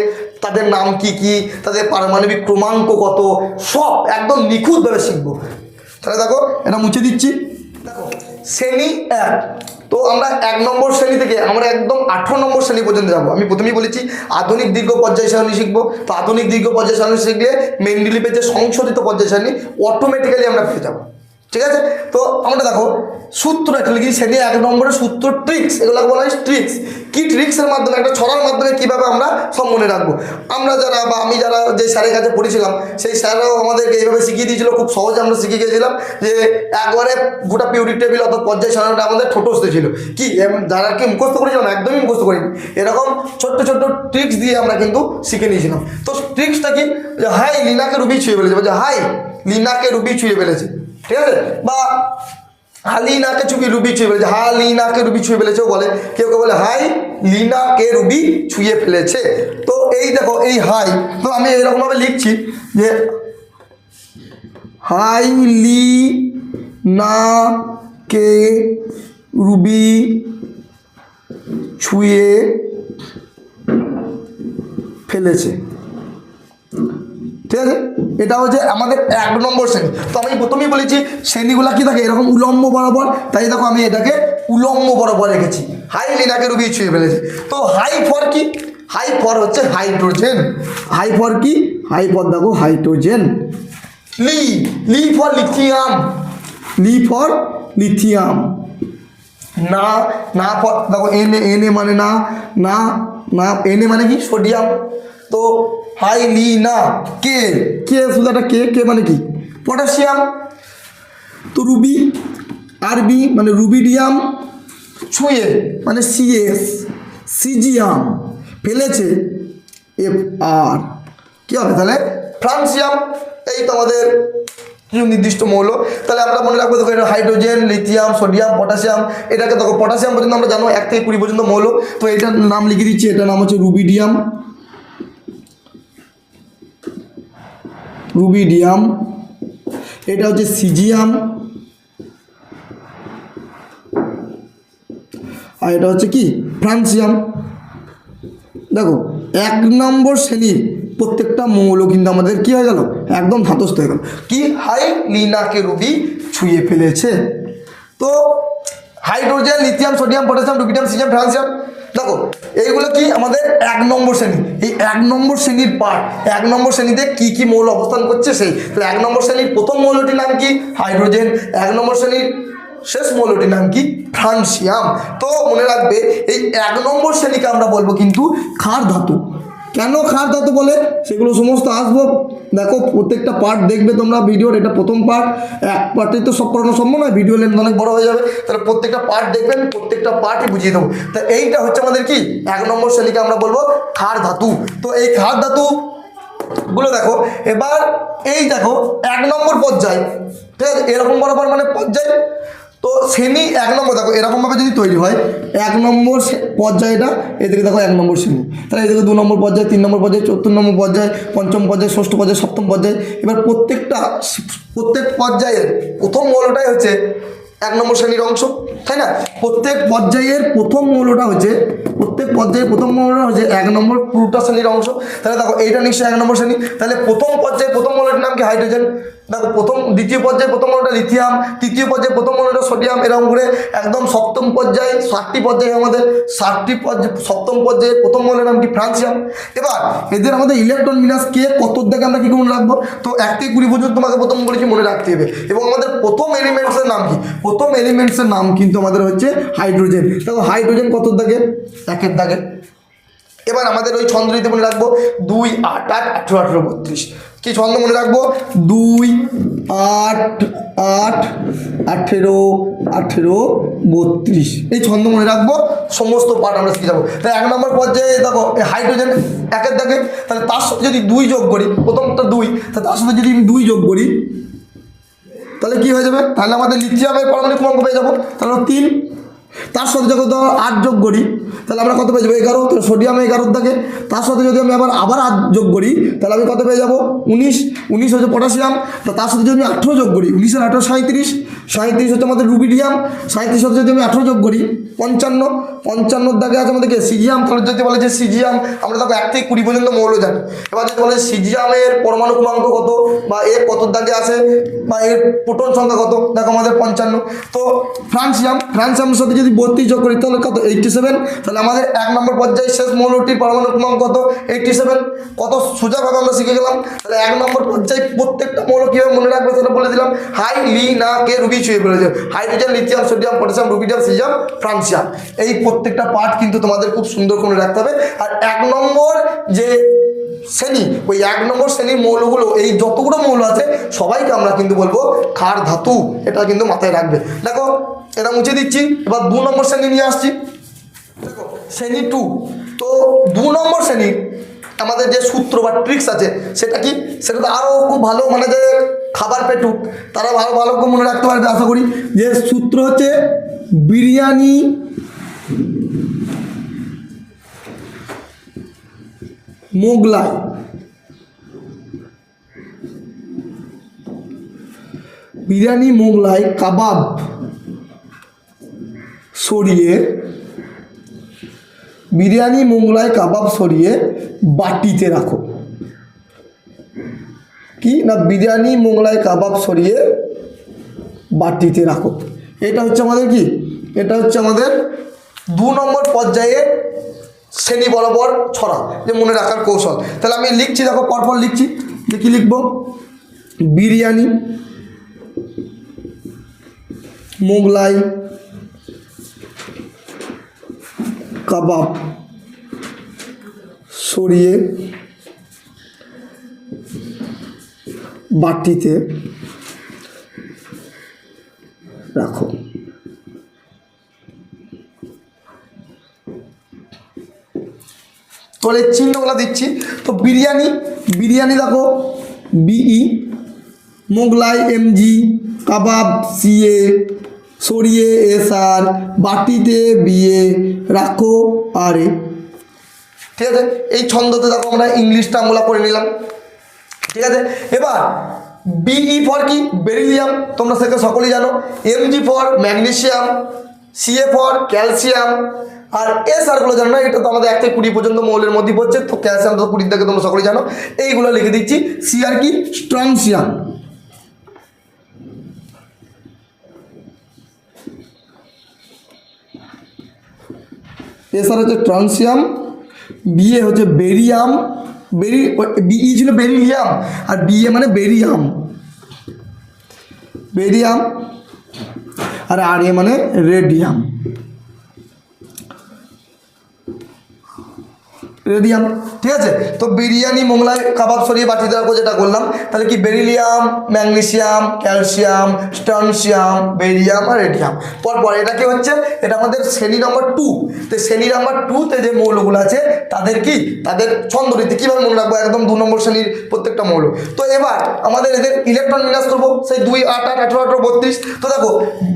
তাদের নাম কি কি, তাদের পারমাণবিক ক্রমাঙ্ক কত, সব একদম নিখুঁতভাবে শিখবো। তাহলে দেখো এটা মুছে দিচ্ছি। দেখো শ্রেণী 1, তো আমরা 1 নম্বর শ্রেণী থেকে আমরা একদম 18 নম্বর শ্রেণী পর্যন্ত যাবো। আমি প্রথমেই বলেছি আধুনিক দীর্ঘ পর্যায় সারণী শিখবো। তো আধুনিক দীর্ঘ পর্যায় সারণী শিখলে মেন্ডেলিভের যে সংশোধিত পর্যায় সারণী অটোমেটিক্যালি আমরা পেয়ে যাবো, ঠিক আছে। তো আমরা দেখো সূত্র একটা লিখি, সেটি 1 নম্বরের সূত্র ট্রিক্স, এগুলো বলা হয় ট্রিক্স। কি ট্রিক্সের মাধ্যমে, একটা ছড়ার মাধ্যমে কীভাবে আমরা সব মনে রাখবো। আমরা যারা বা আমি যারা যে স্যারের কাছে পড়েছিলাম, সেই স্যারও আমাদেরকে এইভাবে শিখিয়ে দিয়েছিল, খুব সহজে আমরা শিখে গিয়েছিলাম যে একবারে গোটা পিরিয়ডিক টেবিল অর্থাৎ পর্যায় সারণীটা আমাদের ঠোঁটস্থ ছিল। কি যারা কি মুখস্থ করেছিলাম, একদমই মুখস্থ করিনি, এরকম ছোট্ট ছোট্ট ট্রিক্স দিয়ে আমরা কিন্তু শিখে নিয়েছিলাম। তো ট্রিক্সটা কি, যে হাই লিনাকে রুবি ছুঁয়ে ফেলেছে, বলছে হাই লিনাকে রুবি ছুঁয়ে ফেলেছে, ঠিক আছে। বা হালিনাকে রুবি ছুঁয়ে ফেলেছে, লিনাকে রুবি ছুঁয়ে ফেলেছে বলে, কেউ কেউ বলে হাই লিনাকে রুবি ছুঁয়ে ফেলেছে। তো এই দেখো এই হাই, তো আমি এরকমভাবে লিখছি যে হাই লিনাকে রুবি ছুঁয়ে ফেলেছে, ঠিক আছে। এটা হচ্ছে আমাদের 1 নম্বর শ্রেণী। তো আমি প্রথমেই বলেছি শ্রেণীগুলো কি থাকে, এরকম উলম্ব বরাবর, তাই দেখো আমি এটাকে উলম্ব বরাবর রেখেছি। হাই লিনাকে রুবি ছুঁয়ে ফেলেছে। তো হাই ফর কি, হাই ফর হচ্ছে হাইড্রোজেন, হাই ফর কি, হাই ফর দেখো হাইড্রোজেন। লি, লি ফর লিথিয়াম, লি ফর লিথিয়াম। না, না ফর দেখো এনে, এনে মানে না, না না এনে মানে কি সোডিয়াম। তো হাই লি না, কে কে শুধু একটা কে, কে মানে কি পটাশিয়াম। তো রুবি, আরবি মানে রুবিডিয়াম, ছুঁয়ে মানে সিএস সিজিয়াম, ফেলেছে এফ আর, কী হবে তাহলে ফ্রান্সিয়াম। এই তো আমাদের কিছু নির্দিষ্ট মৌল। তাহলে আমরা মনে রাখবো দেখো, এটা হাইড্রোজেন, লিথিয়াম, সোডিয়াম, পটাশিয়াম। এটাকে দেখো পটাশিয়াম পর্যন্ত আমরা জানো 1 থেকে 20 পর্যন্ত মৌল। তো এটার নাম লিখে দিচ্ছি, এটার নাম হচ্ছে রুবিডিয়াম, রুবিডিয়াম। এটা হচ্ছে সিজিয়াম, আর এটা হচ্ছে কি ফ্রান্সিয়াম। দেখো 1 নম্বর শ্রেণীর প্রত্যেকটা মৌল কিন্তু আমাদের কি হয়ে গেল, একদম ধাতস্থ হয়ে গেল। কি হাই লিনাকে রুবি ছুঁয়ে ফেলেছে। তো hydrogen, lithium, sodium, potassium, rubidium, caesium, francium, দেখো এইগুলো কি আমাদের 1 নম্বর শ্রেণী। এই 1 নম্বর শ্রেণীর পার্ট, 1 নম্বর শ্রেণীতে কি কি মৌল অবস্থান করছে সেই। তাহলে 1 নম্বর শ্রেণীর প্রথম মৌলটির নাম কি, হাইড্রোজেন। 1 নম্বর শ্রেণীর শেষ মৌলটির নাম কি, ফ্রান্সিয়াম। তো মনে রাখবে এই 1 নম্বর শ্রেণীকে আমরা বলবো কিন্তু ক্ষার ধাতু। কেন ক্ষার ধাতু বলে সেগুলো সমস্ত আসবো। দেখো প্রত্যেকটা পার্ট দেখবে তোমরা ভিডিওর, এটা প্রথম পার্ট, এক পার্টে তো সব পড়ানো সম্ভব নয়, ভিডিও লেন্থ অনেক বড় হয়ে যাবে। তাহলে প্রত্যেকটা পার্ট দেখবেন, প্রত্যেকটা পার্টই বুঝিয়ে দেবো। তা এইটা হচ্ছে আমাদের কি 1 নম্বর শ্রেণীকে আমরা বলবো ক্ষার ধাতু। তো এই ক্ষার ধাতু গুলো দেখো, এবার এই দেখো 1 নম্বর পর্যায়, ঠিক আছে, এরকম বরাবর মানে পর্যায়। তো শ্রেণী 1 নম্বর দেখো এরকমভাবে যদি তৈরি হয়, 1 নম্বর পর্যায়টা এদিকে দেখো 1 নম্বর শ্রেণী, তাহলে এদিকে 2 নম্বর পর্যায়, 3 নম্বর পর্যায়, 4 নম্বর পর্যায়, 5ম পর্যায়, 6ষ্ঠ পর্যায়, 7ম পর্যায়। এবার প্রত্যেক পর্যায়ের প্রথম মৌলটাই হচ্ছে 1 নম্বর শ্রেণীর অংশ, তাই না। প্রত্যেক পর্যায়ের প্রথম মৌলটা হচ্ছে 1 নম্বর পুরোটা শ্রেণীর অংশ। তাহলে দেখো এইটা নিশ্চয়ই 1 নম্বর শ্রেণী। তাহলে প্রথম পর্যায়ে প্রথম মৌলটির নাম কি, হাইড্রোজেন। দেখো দ্বিতীয় পর্যায়ে প্রথম মৌলটা লিথিয়াম, তৃতীয় পর্যায়ে প্রথম মৌলটা সোডিয়াম, এরকম করে একদম 7ম পর্যায়ে 7টি পর্যায়ে আমাদের 7টি পর্যায়ে 7ম পর্যায়ে প্রথম মৌলের নাম কি, ফ্রান্সিয়াম। এবার এদের আমাদের ইলেকট্রন বিন্যাস কে কত থেকে আমরা কী মনে রাখবো। তো 1 থেকে 20 পর্যন্ত তোমাকে প্রথম বলেছি মনে রাখতে হবে। এবং আমাদের প্রথম এলিমেন্টসের নাম কি, প্রথম এলিমেন্টসের নাম কিন্তু আমাদের হচ্ছে হাইড্রোজেন। দেখো হাইড্রোজেন কত দাগে, 1 দাগে। এবার আমাদের ওই ছন্দ দিতে মনে রাখবো 2 8 8 18 18 32। কি ছন্দ মনে রাখবো, 2 8 8 18 18 32, এই ছন্দ মনে রাখবো। সমস্ত পার্ট আমরা শিখে যাবো। তাই 1 নম্বর পর্যায়ে দেখো হাইড্রোজেন 1 দাগে, তাহলে তার সাথে যদি 2 যোগ করি, প্রথমটা 2, তার সাথে যদি আমি 2 যোগ করি তাহলে কি হয়ে যাবে, তাহলে আমাদের লিথিয়ামের পারমাণবিক ক্রমাঙ্ক পেয়ে যাবো, তাহলে 3। তার সাথে যখন 8 যোগ করি তাহলে আমরা কত পেয়ে যাবো, 11। তাহলে সোডিয়াম 11 থাকে। তার সাথে যদি আমি আবার 8 যোগ করি তাহলে আমি কত পেয়ে যাবো, 19। 19 হচ্ছে পটাশিয়াম। তো তার সাথে যদি আমি 18 যোগ করি, 19 আর 18 37। 37 হচ্ছে আমাদের রুবিডিয়াম। 37 সাথে যদি আমি 18 যোগ করি 55 দাগে আছে আমাদেরকে সিজিয়াম। তাহলে যদি বলে যে সিজিয়াম, আমরা দেখো 1 থেকে 20 পর্যন্ত মৌল জানি। এবার যদি বলে সিজিয়ামের পরমাণু ক্রমাঙ্ক কত, বা এর কত দাগে আছে, বা এর প্রোটন সংখ্যা কত, দেখো আমাদের 55। তো ফ্রান্সিয়ামের সাথে যদি 32 যোগ করি তাহলে কত, 87। তাহলে আমাদের 1 নম্বর পর্যায়ে শেষ মৌলটির পরমাণু ক্রমাঙ্ক কত, 87। কত সোজাভাবে আমরা শিখে গেলাম। তাহলে 1 নম্বর পর্যায়ে প্রত্যেকটা মৌল কীভাবে মনে রাখবে সেটা বলে দিলাম। হাই, লি, না, কে, রুবি ছুঁয়ে পড়েছে। Hydrogen, lithium, sodium, potassium, rubidium, caesium, francium. এই প্রত্যেকটা পার্ট কিন্তু তোমাদের খুব সুন্দর করে রাখতে হবে। আর 1 নম্বর যে শ্রেণী, ওই 1 নম্বর শ্রেণীর মৌলগুলো, এই যতগুলো মৌল আছে সবাইকে আমরা কিন্তু বলবো ক্ষার ধাতু। এটা কিন্তু মাথায় রাখবে। দেখো এটা মুছে দিচ্ছি। এবার 2 নম্বর শ্রেণী নিয়ে আসছি। দেখো শ্রেণী 2। তো 2 নম্বর শ্রেণীর আমাদের যে সূত্র বা ট্রিক্স আছে সেটা কি, সেটা তো আরও খুব ভালো, মানে যে খাবার পেটুক তারা ভালো ভালো করে মনে রাখতে পারবে আশা করি। যে সূত্র হচ্ছে বিরিয়ানি মোগলাই, বিরিয়ানি মোগলাই কাবাব সরিয়ে, বিরিয়ানি মোগলাই কাবাব সরিয়ে বাটিতে রাখো। কি না, বিরিয়ানি মোগলাই কাবাব সরিয়ে বাটিতে রাখো। এটা হচ্ছে আমাদের কি, এটা হচ্ছে আমাদের 2 নম্বর পর্যায়ে শ্রেণী বরাবর ছড়া, যে মনে রাখার কৌশল। তাহলে আমি লিখছি, দেখো পরপর লিখছি। যে কি লিখব, বিরিয়ানি মোগলাই কাবাব সরিয়ে বাটিতে রাখো। তোর এই চিহ্নগুলো দিচ্ছি। তো বিরিয়ানি দেখো B E, Mughlai M G, kebab C A, সরিয়ে এসআর, বাটিতে বিএ, রাখো আরে। ঠিক আছে, এই ছন্দতে দেখো আমরা ইংলিশটা আমরা পড়ে নিলাম। ঠিক আছে, এবার বিই ফর কি, বেরিলিয়াম, তোমরা সেটা সকলেই জানো। MG for magnesium, CA for calcium, আর এসআরগুলো জানো না, এটা তো আমাদের 1 থেকে 20 পর্যন্ত মৌলের মধ্যে পড়ছে। তো ক্যালসিয়াম তো 20 থেকে তোমরা সকলেই জানো। এইগুলো লিখে দিচ্ছি। সিআর কি, স্ট্রংসিয়াম। এসআর হচ্ছে ট্রান্সিয়াম, বিএ হচ্ছে বেরিয়াম, বিই ছিল বেরিলিয়াম, আর বিএ মানে বেরিয়াম, আর আর এ মানে রেডিয়াম। ঠিক আছে, তো বিরিয়ানি মোগলাই কাবাব সরিয়ে বাটিতে রাখো যেটা করলাম। তাহলে কি, beryllium, magnesium, calcium, strontium, barium আর রেডিয়াম। পরপর এটা কি হচ্ছে, এটা আমাদের শ্রেণী নম্বর 2। তো শ্রেণী নম্বর 2-তে যে মৌলগুলো আছে তাদের কি, তাদের ছন্দরীতি কীভাবে মনে রাখবো, একদম 2 নম্বর শ্রেণীর প্রত্যেকটা মৌল। তো এবার আমাদের এদের ইলেকট্রন বিন্যাস করবো, সেই 2, 8, 8, 18, 18, 32। তো দেখো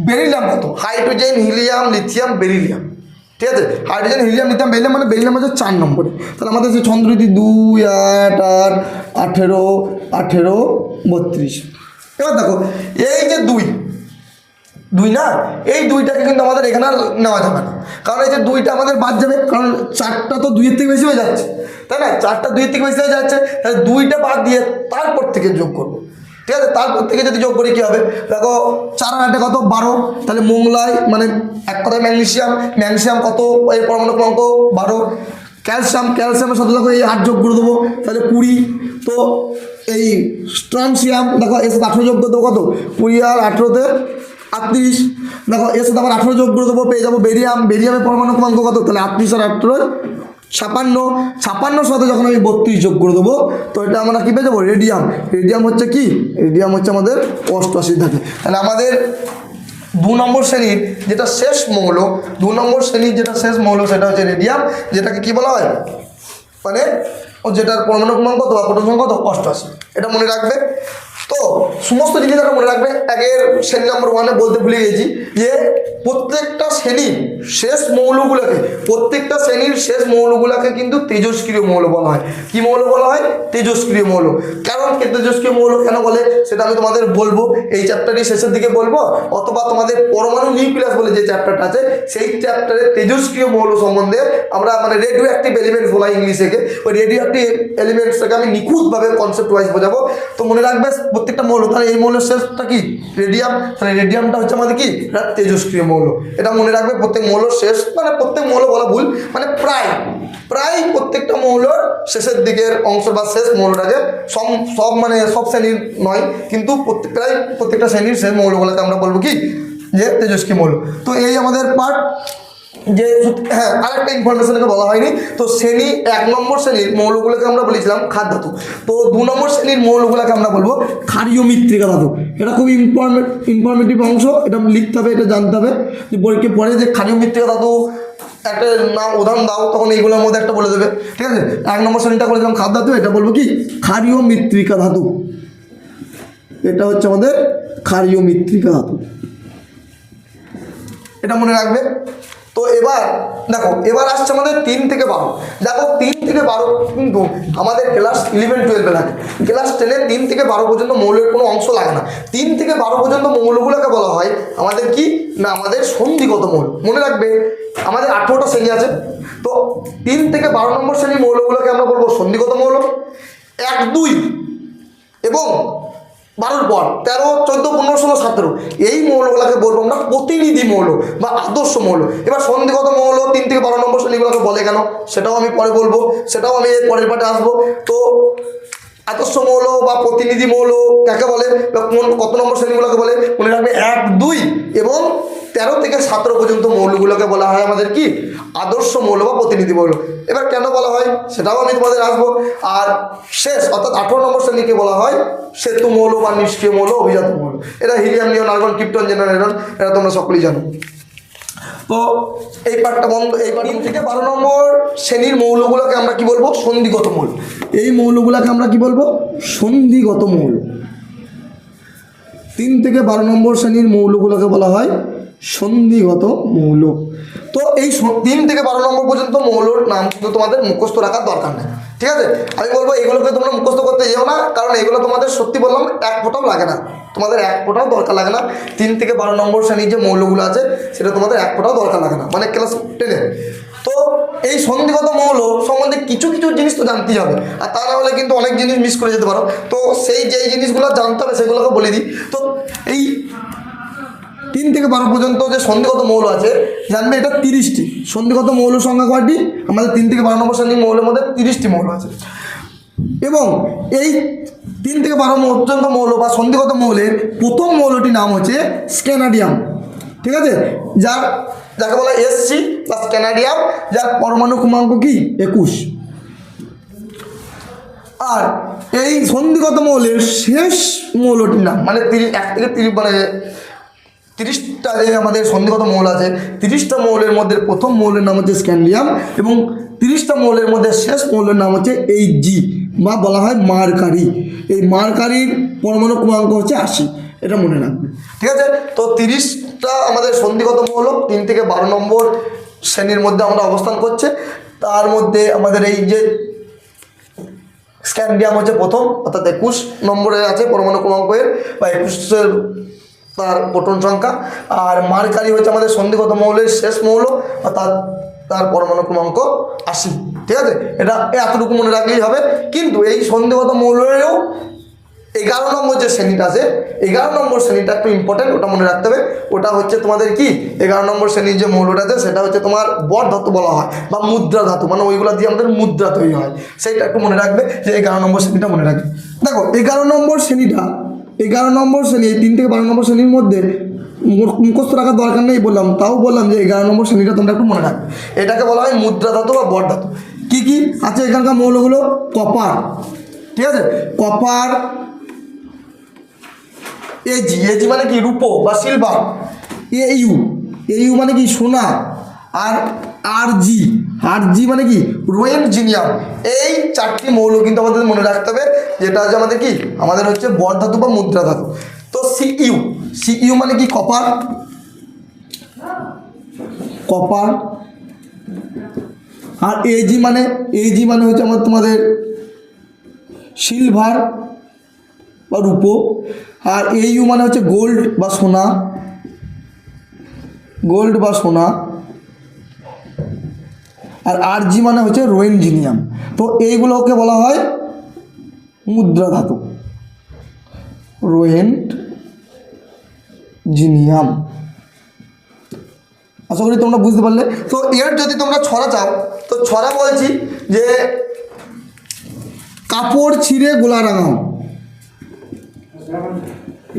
বেরিলিয়াম কত, হাইড্রোজেন, হিলিয়াম, লিথিয়াম, বেরিলিয়াম। ঠিক আছে, হাইড্রোজেন, হিলিয়াম, লিথিয়াম, বেরিলিয়াম, মানে বেরিলিয়াম হচ্ছে 4 নম্বরে। তাহলে আমাদের যে ছন্দরীতি 2, 8, 8, 18, 18, 32। এবার দেখো এই যে 2 না, এই 2টাকে কিন্তু আমাদের এখানে আর নেওয়া যাবে না, কারণ এই যে 2টা আমাদের বাদ যাবে, কারণ 4টা তো 2-এর থেকে বেশি হয়ে যাচ্ছে, তাই না? 4টা 2-এর থেকে বেশি হয়ে যাচ্ছে, তাহলে 2টা বাদ দিয়ে তারপর থেকে যোগ করবো। ঠিক আছে, তারপর থেকে যদি যোগ করি কী হবে, দেখো 4 আর 8 কত, 12। তাহলে মোগলাই মানে এক কথায় ম্যাগনেসিয়াম কত, এর পরমাণু ক্রমাঙ্ক 12। ক্যালসিয়ামের সাথে দেখো এই 8 যোগ করে দেবো, তাহলে 20। তো এই স্ট্রনসিয়াম দেখো এর সাথে 18 যোগ করে দেবো, কত, 20 আর 18-তে 38। দেখো এর সাথে আবার 18 যোগ করে দেবো, পেয়ে যাবো বেরিয়ামের পরমাণু ক্রমাঙ্ক কত, তাহলে 38 আর 18 56 সাথে যখন আমি 32 যোগ করে দেবো, তো এটা আমরা কী পেয়ে যাবো, রেডিয়াম হচ্ছে কি, রেডিয়াম হচ্ছে আমাদের 88 থাকে। তাহলে আমাদের 2 নম্বর শ্রেণীর যেটা শেষ মৌল, 2 নম্বর শ্রেণীর যেটা শেষ মৌল সেটা হচ্ছে রেডিয়াম, যেটাকে কি বলা হয়, মানে ও যেটার পরমাণু ক্রমাঙ্ক কত বা প্রোটন সংখ্যা কত, 88। এটা মনে রাখবে। তো সমস্ত জিনিস একটা মনে রাখবে। একের শ্রেণী নম্বর 1-এ বলতে ভুলে গেছি যে প্রত্যেকটা শ্রেণীর শেষ মৌলগুলোকে কিন্তু তেজস্ক্রিয় মৌল বলা হয়। কি মৌল বলা হয়? তেজস্ক্রিয় মৌল। কারণ তেজস্ক্রিয় মৌল কেন বলে সেটা আমি তোমাদের বলবো, এই চ্যাপ্টারের শেষের দিকে বলবো, অথবা তোমাদের পরমাণু নিউক্লিয়াস বলে যে চ্যাপ্টারটা আছে সেই চ্যাপ্টারে তেজস্ক্রিয় মৌল সম্বন্ধে আমরা মানে রেডিও অ্যাক্টিভ এলিমেন্টস বলা ইংলিশে, ওই রেডিও অ্যাক্টিভ এলিমেন্টসটাকে আমি নিখুঁতভাবে কনসেপ্ট ওয়াইজ বোঝাবো। তো মনে রাখবে প্রত্যেকটা মৌল, তাহলে এই মৌলের শেষটা কি? রেডিয়াম। তাহলে রেডিয়ামটা হচ্ছে আমাদের কি? তেজস্ক্রিয় মৌল। এটা মনে রাখবে। প্রত্যেক মৌলের শেষ, মানে প্রত্যেক মৌল বলা ভুল, মানে প্রায় প্রত্যেকটা মৌলের শেষের দিকের অংশ বা শেষ মৌলটাকে সব মানে সব শ্রেণীর নয়, কিন্তু প্রায় প্রত্যেকটা শ্রেণীর শেষ মৌলগুলোকে আমরা বলবো কি? যে তেজস্ক্রিয় মৌল। তো এই আমাদের পার্ট। যে হ্যাঁ, আরেকটা ইনফরমেশনকে বলা হয়নি। তো শ্রেণী 1 নম্বর শ্রেণীর মৌলগুলোকে আমরা বলেছিলাম ক্ষার ধাতু। তো 2 নম্বর শ্রেণীর মৌলগুলোকে আমরা বলবো ক্ষারীয় মৃত্তিকা ধাতু। এটা খুব ইনফরমেটিভ অংশ, এটা লিখতে হবে, এটা জানতে হবে। যে পরীক্ষায় পরে যে ক্ষারীয় মৃত্তিকা ধাতু একটা নাম উদাহরণ দাও, তখন এইগুলোর মধ্যে একটা বলে দেবে, ঠিক আছে? 1 নম্বর শ্রেণীটা বলেছিলাম ক্ষার ধাতু, এটা বলবো কি? ক্ষারীয় মৃত্তিকা ধাতু। এটা হচ্ছে আমাদের ক্ষারীয় মৃত্তিকা ধাতু, এটা মনে রাখবে। তো এবার দেখো, এবার আসছে আমাদের 3 থেকে 12। দেখো 3 থেকে 12 কিন্তু আমাদের ক্লাস 11-12 লাগে। ক্লাস 10-এ 3 থেকে 12 পর্যন্ত মৌলের কোনো অংশ লাগে না। 3 থেকে 12 পর্যন্ত মৌলগুলোকে বলা হয় আমাদের কি না? আমাদের সন্ধিগত মৌল। মনে রাখবে আমাদের 18টা শ্রেণী আছে। তো 3 থেকে 12 নম্বর শ্রেণীর মৌলগুলোকে আমরা বলবো সন্ধিগত মৌল। 1, 2 এবং 12 পর 13, 14, 15, 16, 17 এই মৌলগুলোকে বলবো আমরা প্রতিনিধি মৌল বা আদর্শ মৌল। এবার সন্ধিগত মৌল 3 থেকে 12 নম্বর শ্রেণীগুলোকে বলে কেন সেটাও আমি পরে বলবো, সেটাও আমি এর পরের পার্টে আসবো। তো আদর্শ মৌল বা প্রতিনিধি মৌল কাকে বলে বা কত নম্বর শ্রেণীগুলোকে বলে মনে রাখবে? 1, 2 এবং 13 থেকে 17 পর্যন্ত মৌলগুলোকে বলা হয় আমাদের কি? আদর্শ মৌল বা প্রতিনিধি মৌল। এবার কেন বলা হয় সেটাও আমি তোমাদের আসবো। আর শেষ অর্থাৎ 18 নম্বর শ্রেণীকে বলা হয় সেতু মৌল বা নিষ্ক্রিয় মৌল, অভিজাত মৌল। এটা হিলিয়াম, নিয়ন, আর্গন, ক্রিপ্টন, জেনন, এরন, এটা তোমরা সকলেই জানো। তো এই পার্টটা বন্ধ। এই 3 থেকে 12 নম্বর শ্রেণীর মৌলগুলোকে আমরা কি বলবো? সন্ধিগত মৌল। এই মৌলগুলোকে আমরা কি বলবো? সন্ধিগত মৌল। 3 থেকে 12 নম্বর শ্রেণীর মৌলগুলোকে বলা হয় সন্ধিগত মৌল। তো এই 3 থেকে 12 নম্বর পর্যন্ত মৌলর নাম কিন্তু তোমাদের মুখস্থ রাখার দরকার নেই, ঠিক আছে? আমি বলবো এগুলোকে তোমরা মুখস্থ করতে যেও না, কারণ এগুলো তোমাদের সত্যি বললাম 1 ফোঁটাও লাগে না, তোমাদের 1 ফোঁটাও দরকার লাগে না। 3 থেকে 12 নম্বর শ্রেণীর যে মৌলগুলো আছে সেটা তোমাদের 1 ফোঁটাও দরকার লাগে না, মানে ক্লাস 10-এ। তো এই সন্ধিগত মৌল সম্বন্ধে কিছু জিনিস তো জানতেই হবে, আর তা না হলে কিন্তু অনেক জিনিস মিস করে যেতে পারো। তো সেই যেই জিনিসগুলো জানতে হবে সেগুলোকে বলে দিই। তো এই 3 থেকে 12 পর্যন্ত যে সন্ধিগত মৌল আছে জানবে এটা 30টি। সন্ধিগত মৌল সংখ্যা কয়টি? আমাদের 3 থেকে 12 নম্বর শ্রেণীর মৌলের মধ্যে 30টি মৌল আছে। এবং এই 3 থেকে 12 পর্যন্ত মৌল বা সন্ধিগত মৌলের প্রথম মৌলটির নাম হচ্ছে স্ক্যানাডিয়াম, ঠিক আছে? যাকে বলা SC বা স্ক্যানাডিয়াম, যার পরমাণু ক্রমাঙ্ক কি? 21। আর এই সন্ধিগত মৌলের শেষ মৌলটির নাম মানে 1 থেকে 30 মানে 30টা যে আমাদের সন্ধিগত মৌল আছে, 30টা মৌলের মধ্যে প্রথম মৌলের নাম হচ্ছে স্ক্যান্ডিয়াম এবং 30টা মৌলের মধ্যে শেষ মৌলের নাম হচ্ছে Hg বা বলা হয় মার্কারি। এই মার্কারির পরমাণু ক্রমাঙ্ক হচ্ছে 80, এটা মনে রাখবে, ঠিক আছে? তো 30টা আমাদের সন্ধিগত মৌল 3 থেকে 12 নম্বর শ্রেণীর মধ্যে আমরা অবস্থান করছে। তার মধ্যে আমাদের এই যে স্ক্যান্ডিয়াম হচ্ছে প্রথম, অর্থাৎ 21 নম্বরে আছে পরমাণু ক্রমাঙ্কের বা 21-এর তার প্রোটন সংখ্যা। আর মার্কারি হচ্ছে আমাদের সন্ধিগত মৌলের শেষ মৌল, অর্থাৎ তার পরমাণু ক্রমাঙ্ক 80, ঠিক আছে? এটা এতটুকু মনে রাখলেই হবে। কিন্তু এই সন্ধিগত মৌলেরও 11 নম্বর যে শ্রেণীটা আছে, 11 নম্বর শ্রেণীটা একটু ইম্পর্টেন্ট, ওটা মনে রাখতে হবে। ওটা হচ্ছে তোমাদের কি? 11 নম্বর শ্রেণীর যে মৌলটা আছে সেটা হচ্ছে তোমার বর ধাতু বলা হয় বা মুদ্রা ধাতু, মানে ওইগুলো দিয়ে আমাদের মুদ্রা তৈরি হয়, সেইটা একটু মনে রাখবে যে 11 নম্বর শ্রেণীটা মনে রাখবে। দেখো 11 নম্বর শ্রেণীটা, 11 নম্বর শ্রেণী 3 থেকে 12 নম্বর শ্রেণীর মধ্যে মুখস্থ রাখার দরকার নেই বললাম, তাও বললাম যে 11 নম্বর শ্রেণীটা তোমরা একটু মনে রাখবে। এটাকে বলা হয় মুদ্রা ধাতু বা বর ধাতু। কী কী আছে এখানকার মৌলগুলো? কপার, ঠিক আছে? কপার, এজি মানে কি? রূপো বা সিলভার। এইউ মানে কি? সোনা। আর আরজি মানে কি? রোয়েন জিনিয়াম। এই 4টি মৌল কিন্তু আমাদের মনে রাখতে হবে, যেটা হচ্ছে আমাদের কি? আমাদের হচ্ছে বর ধাতু বা মুদ্রা ধাতু। তো সিইউ মানে কি? কপার। কপার। আর এজি মানে হচ্ছে আমার তোমাদের সিলভার বা রূপো। আর এইউ মানে হচ্ছে গোল্ড বা সোনা, গোল্ড বা সোনা। আর আরজি মানে হচ্ছে রোয়েনজিনিয়াম। তো এইগুলোকে বলা হয় মুদ্রা ধাতু, রোয়েনজিনিয়াম। আশা করি তোমরা বুঝতে পারলে। তো এর যদি তোমরা ছড়া চাও, তো ছড়া বলছি যে কাপড় ছিঁড়ে গোলা রাঙাও,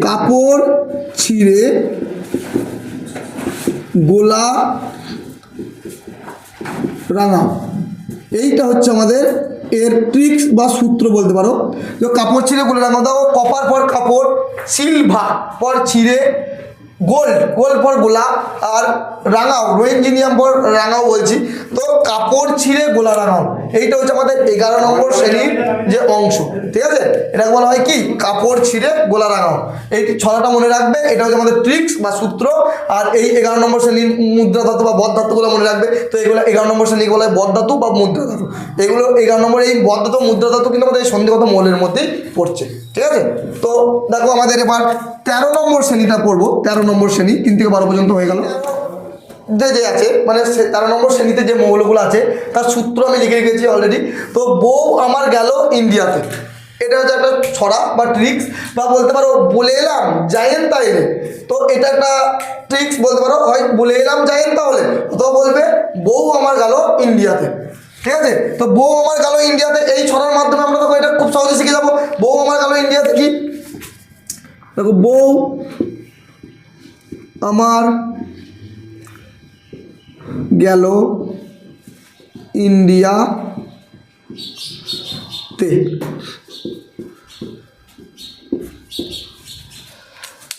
কাপড় ছিঁড়ে গোলা রাঙাও। এইটা হচ্ছে আমাদের এর ট্রিক্স বা সূত্র বলতে পারো। যে কাপড় ছিঁড়ে গোলা রাঙাও, দাও কপার পর কাপড়, সিলভার পর ছিঁড়ে, গোল্ড, গোল্ড পর গোলা, আর রাঙাও, রোয়েনজিনিয়াম পর রাঙাও বলছি। তো কাপড় ছিঁড়ে গোলা রাঙাও, এইটা হচ্ছে আমাদের 11 নম্বর শ্রেণীর যে অংশ, ঠিক আছে? এটাকে বলা হয় কি? কাপড় ছিঁড়ে গোলা রাঙাও। এই ছড়াটা মনে রাখবে, এটা হচ্ছে আমাদের ট্রিক্স বা সূত্র। আর এই 11 নম্বর শ্রেণীর মুদ্রা ধাতু বা বদ ধাতুগুলো মনে রাখবে। তো এগুলো 11 নম্বর শ্রেণী বলা হয় বদ ধাতু বা মুদ্রা ধাতু। এগুলো 11 নম্বর এই বদ ধাতু মুদ্রা ধাতু কিন্তু আমাদের এই সন্ধিগত মৌলের মধ্যেই পড়ছে, ঠিক আছে? তো দেখো আমাদের এবার 13 নম্বর শ্রেণীটা পড়বো। 13 নম্বর শ্রেণী 3 থেকে 12 পর্যন্ত হয়ে গেল। যে আছে মানে 13 নম্বর শ্রেণীতে যে মৌলগুলো আছে তার সূত্র আমি লিখে রেখেছি অলরেডি। তো বউ আমার গেল ইন্ডিয়াতে, এটা হচ্ছে একটা ছড়া বা ট্রিক্স, বা বলতে পারো বলে এলাম যাইয়েন তাইলে। তো এটা একটা ট্রিক্স বলতে পারো, হয় বলে এলাম যাইয়েন তাহলে, অথবা বলবে বউ আমার গেল ইন্ডিয়াতে, ঠিক আছে? তো বউ আমার গেল ইন্ডিয়াতে, এই ছড়ার মাধ্যমে আমরা দেখো এটা খুব সহজে শিখে যাবো। বউ আমার গেল ইন্ডিয়াতে কি? দেখো বউ আমার গেল ইন্ডিয়াতে।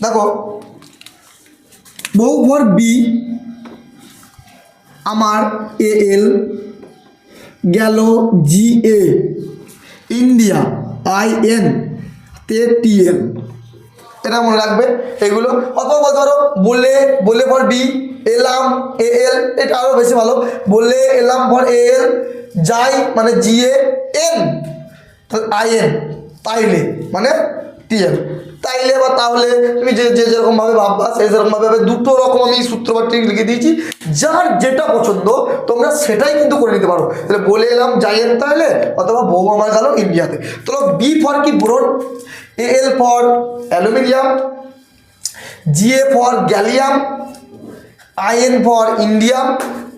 দেখো বউ ফর বি, আমার এ এল, গেল জি এ, ইন্ডিয়া আই এন তে টি এল। এটা মনে রাখবে এগুলো। অথবা বলতে পারো বলে, বলে ফর বি, এলাম এ এল, এটা আরও বেশি ভালো। বলে এলাম ফর এ এল, যাই মানে জি এ এন, আই এন, তাইলে মানে টি এল। তাইলে বা তাহলে তুমি যে যে যেরকমভাবে ভাববা সেই সেরকমভাবে। দুটো রকম আমি সূত্র বা ট্রিক লিখে দিয়েছি, যার যেটা পছন্দ তোমরা সেটাই কিন্তু করে নিতে পারো। তাহলে বলে এলাম যাইয়েন তাহলে, অথবা বউ আমার গেল ইন্ডিয়াতে। তো বি ফর কি? Boron. A L for aluminium, G A for gallium, I N for indium,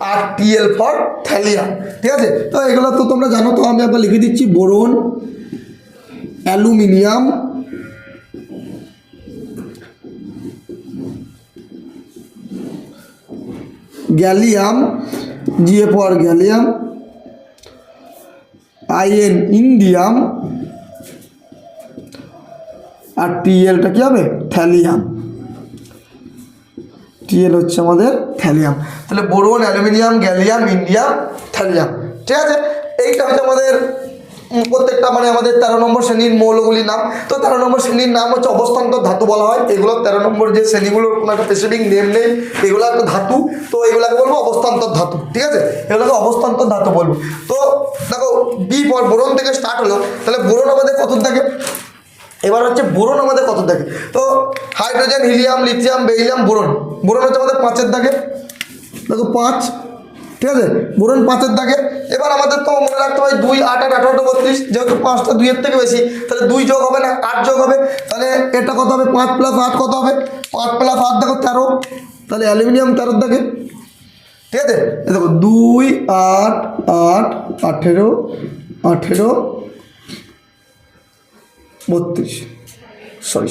আর টিএল ফর থ্যালিয়াম, ঠিক আছে? তো এগুলো তো তোমরা জানো। তো আমি একবার লিখে দিচ্ছি boron, aluminium, gallium, GA for gallium, IN indium, আর টিএলটা কী হবে? থ্যালিয়াম। টিএল হচ্ছে আমাদের থ্যালিয়াম। তাহলে boron, aluminium, gallium, indium, thallium, ঠিক আছে? এইটা হচ্ছে আমাদের প্রত্যেকটা মানে আমাদের 13 নম্বর শ্রেণীর মৌলগুলির নাম। তো 13 নম্বর শ্রেণীর নাম হচ্ছে অবস্থান্তর ধাতু বলা হয়। এগুলো 13 নম্বর যে শ্রেণীগুলোর কোনো একটা স্পেসিফিক নেম নেই, এগুলো একটা ধাতু। তো এগুলোকে বলবো অবস্থান্তর ধাতু, ঠিক আছে? এগুলোকে অবস্থান্তর ধাতু বলবো। তো দেখো বি পর বোরন থেকে স্টার্ট হলো। তাহলে বোরন আমাদের কত থাকে? এবার হচ্ছে বোরন আমাদের কত থাকে? তো hydrogen, helium, lithium, beryllium, boron. Boron হচ্ছে আমাদের 5-এর দাগে। দেখো 5, ঠিক আছে? বোরন 5-এর দাগে। এবার আমাদের তো মনে রাখতে হবে 2, 8, 8, 18, 32, যেহেতু 5টা 2-এর থেকে বেশি, তাহলে 2 যোগ হবে না 8 যোগ হবে। তাহলে এটা কত হবে? 5 + 8 কত হবে? 5 + 8 দেখো 13। তাহলে অ্যালুমিনিয়াম 13-এর দাগে, ঠিক আছে? দেখো 2, 8, 8, 18, 18, 32, সরি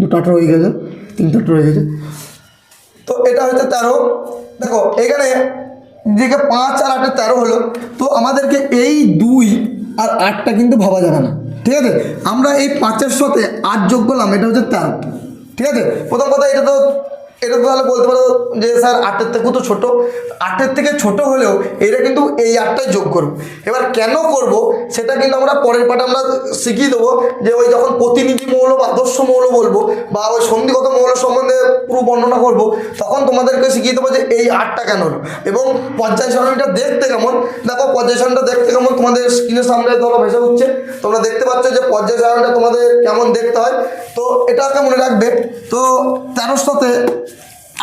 2টা 18 হয়ে গেছে, 3টা 18 হয়ে গেছে। তো এটা হচ্ছে 13। দেখো এখানে দিকে 5 আর 8 13 হলো। তো আমাদেরকে এই 2 আর 8টা কিন্তু ভাবা যাবে না, ঠিক আছে? আমরা এই 5-এর সাথে 8 যোগ করলাম, এটা হচ্ছে 13, ঠিক আছে? প্রথম কথা এটা তো এটা তো তাহলে বলতে পারো যে স্যার 8-এর থেকেও তো ছোটো, 8-এর থেকে ছোট হলেও এটা কিন্তু এই 8টাই যোগ করব। এবার কেন করব সেটা কিন্তু আমরা পরের পাঠে আমরা শিখিয়ে দেবো, যে ওই যখন প্রতিনিধি মৌল বা আদর্শ মৌল বলবো বা ওই সন্ধিগত মৌল সম্বন্ধে পুরো বর্ণনা করব, তখন তোমাদেরকে শিখিয়ে দেবো যে এই 8টা কেন হলো এবং পর্যায় সারণীটা দেখতে কেমন। দেখো পর্যায় সারণীটা দেখতে কেমন তোমাদের স্ক্রিনের সামনে ধরো ভেসে উঠছে, তোমরা দেখতে পাচ্ছ যে পর্যায় সারণীটা তোমাদের কেমন দেখতে হয়। তো এটাকে মনে রাখবে। তো 1300-তে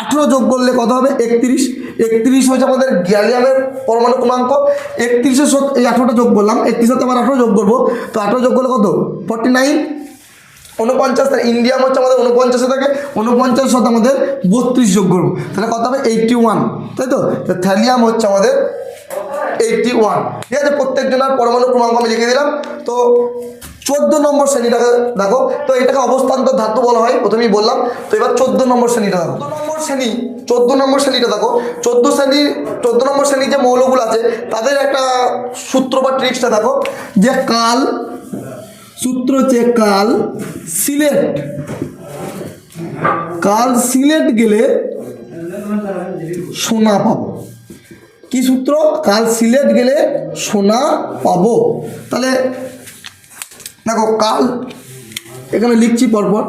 18 যোগ করলে কত হবে? 31। 31 হচ্ছে আমাদের গ্যালিয়ামের পরমাণু ক্রমাঙ্ক। 31-এর সাথে এই 18টা যোগ করলাম, 31-এর সাথে আবার 18 যোগ করবো, তো 18 যোগ করলে কত? 49। 49, ইন্ডিয়াম হচ্ছে আমাদের 49-এ থাকে, 49-এর সাথে আমাদের 32 যোগ করবো, তাহলে কত হবে? 81, তাই তো? থ্যালিয়াম হচ্ছে আমাদের 81। ঠিক আছে, প্রত্যেকজনের পরমাণু ক্রমাঙ্ক আমি লিখে দিলাম। তো 14 নম্বর শ্রেণীটাকে দেখো, তো এটাকে অবস্থান্তর ধাতু বলা হয়, প্রথমেই বললাম। তো এবার 14 নম্বর শ্রেণীটা দেখো, 14 নম্বর শ্রেণীটা দেখো। 14 নম্বর শ্রেণীর যে মৌলগুলো আছে তাদের একটা সূত্র বা ট্রিক্সটা দেখো, যে কাল সূত্র হচ্ছে কাল সিলেট গেলে সোনা পাবো। কি সূত্র? কাল সিলেট গেলে সোনা পাবো। তাহলে দেখো কাল এখানে লিখছি পরপর,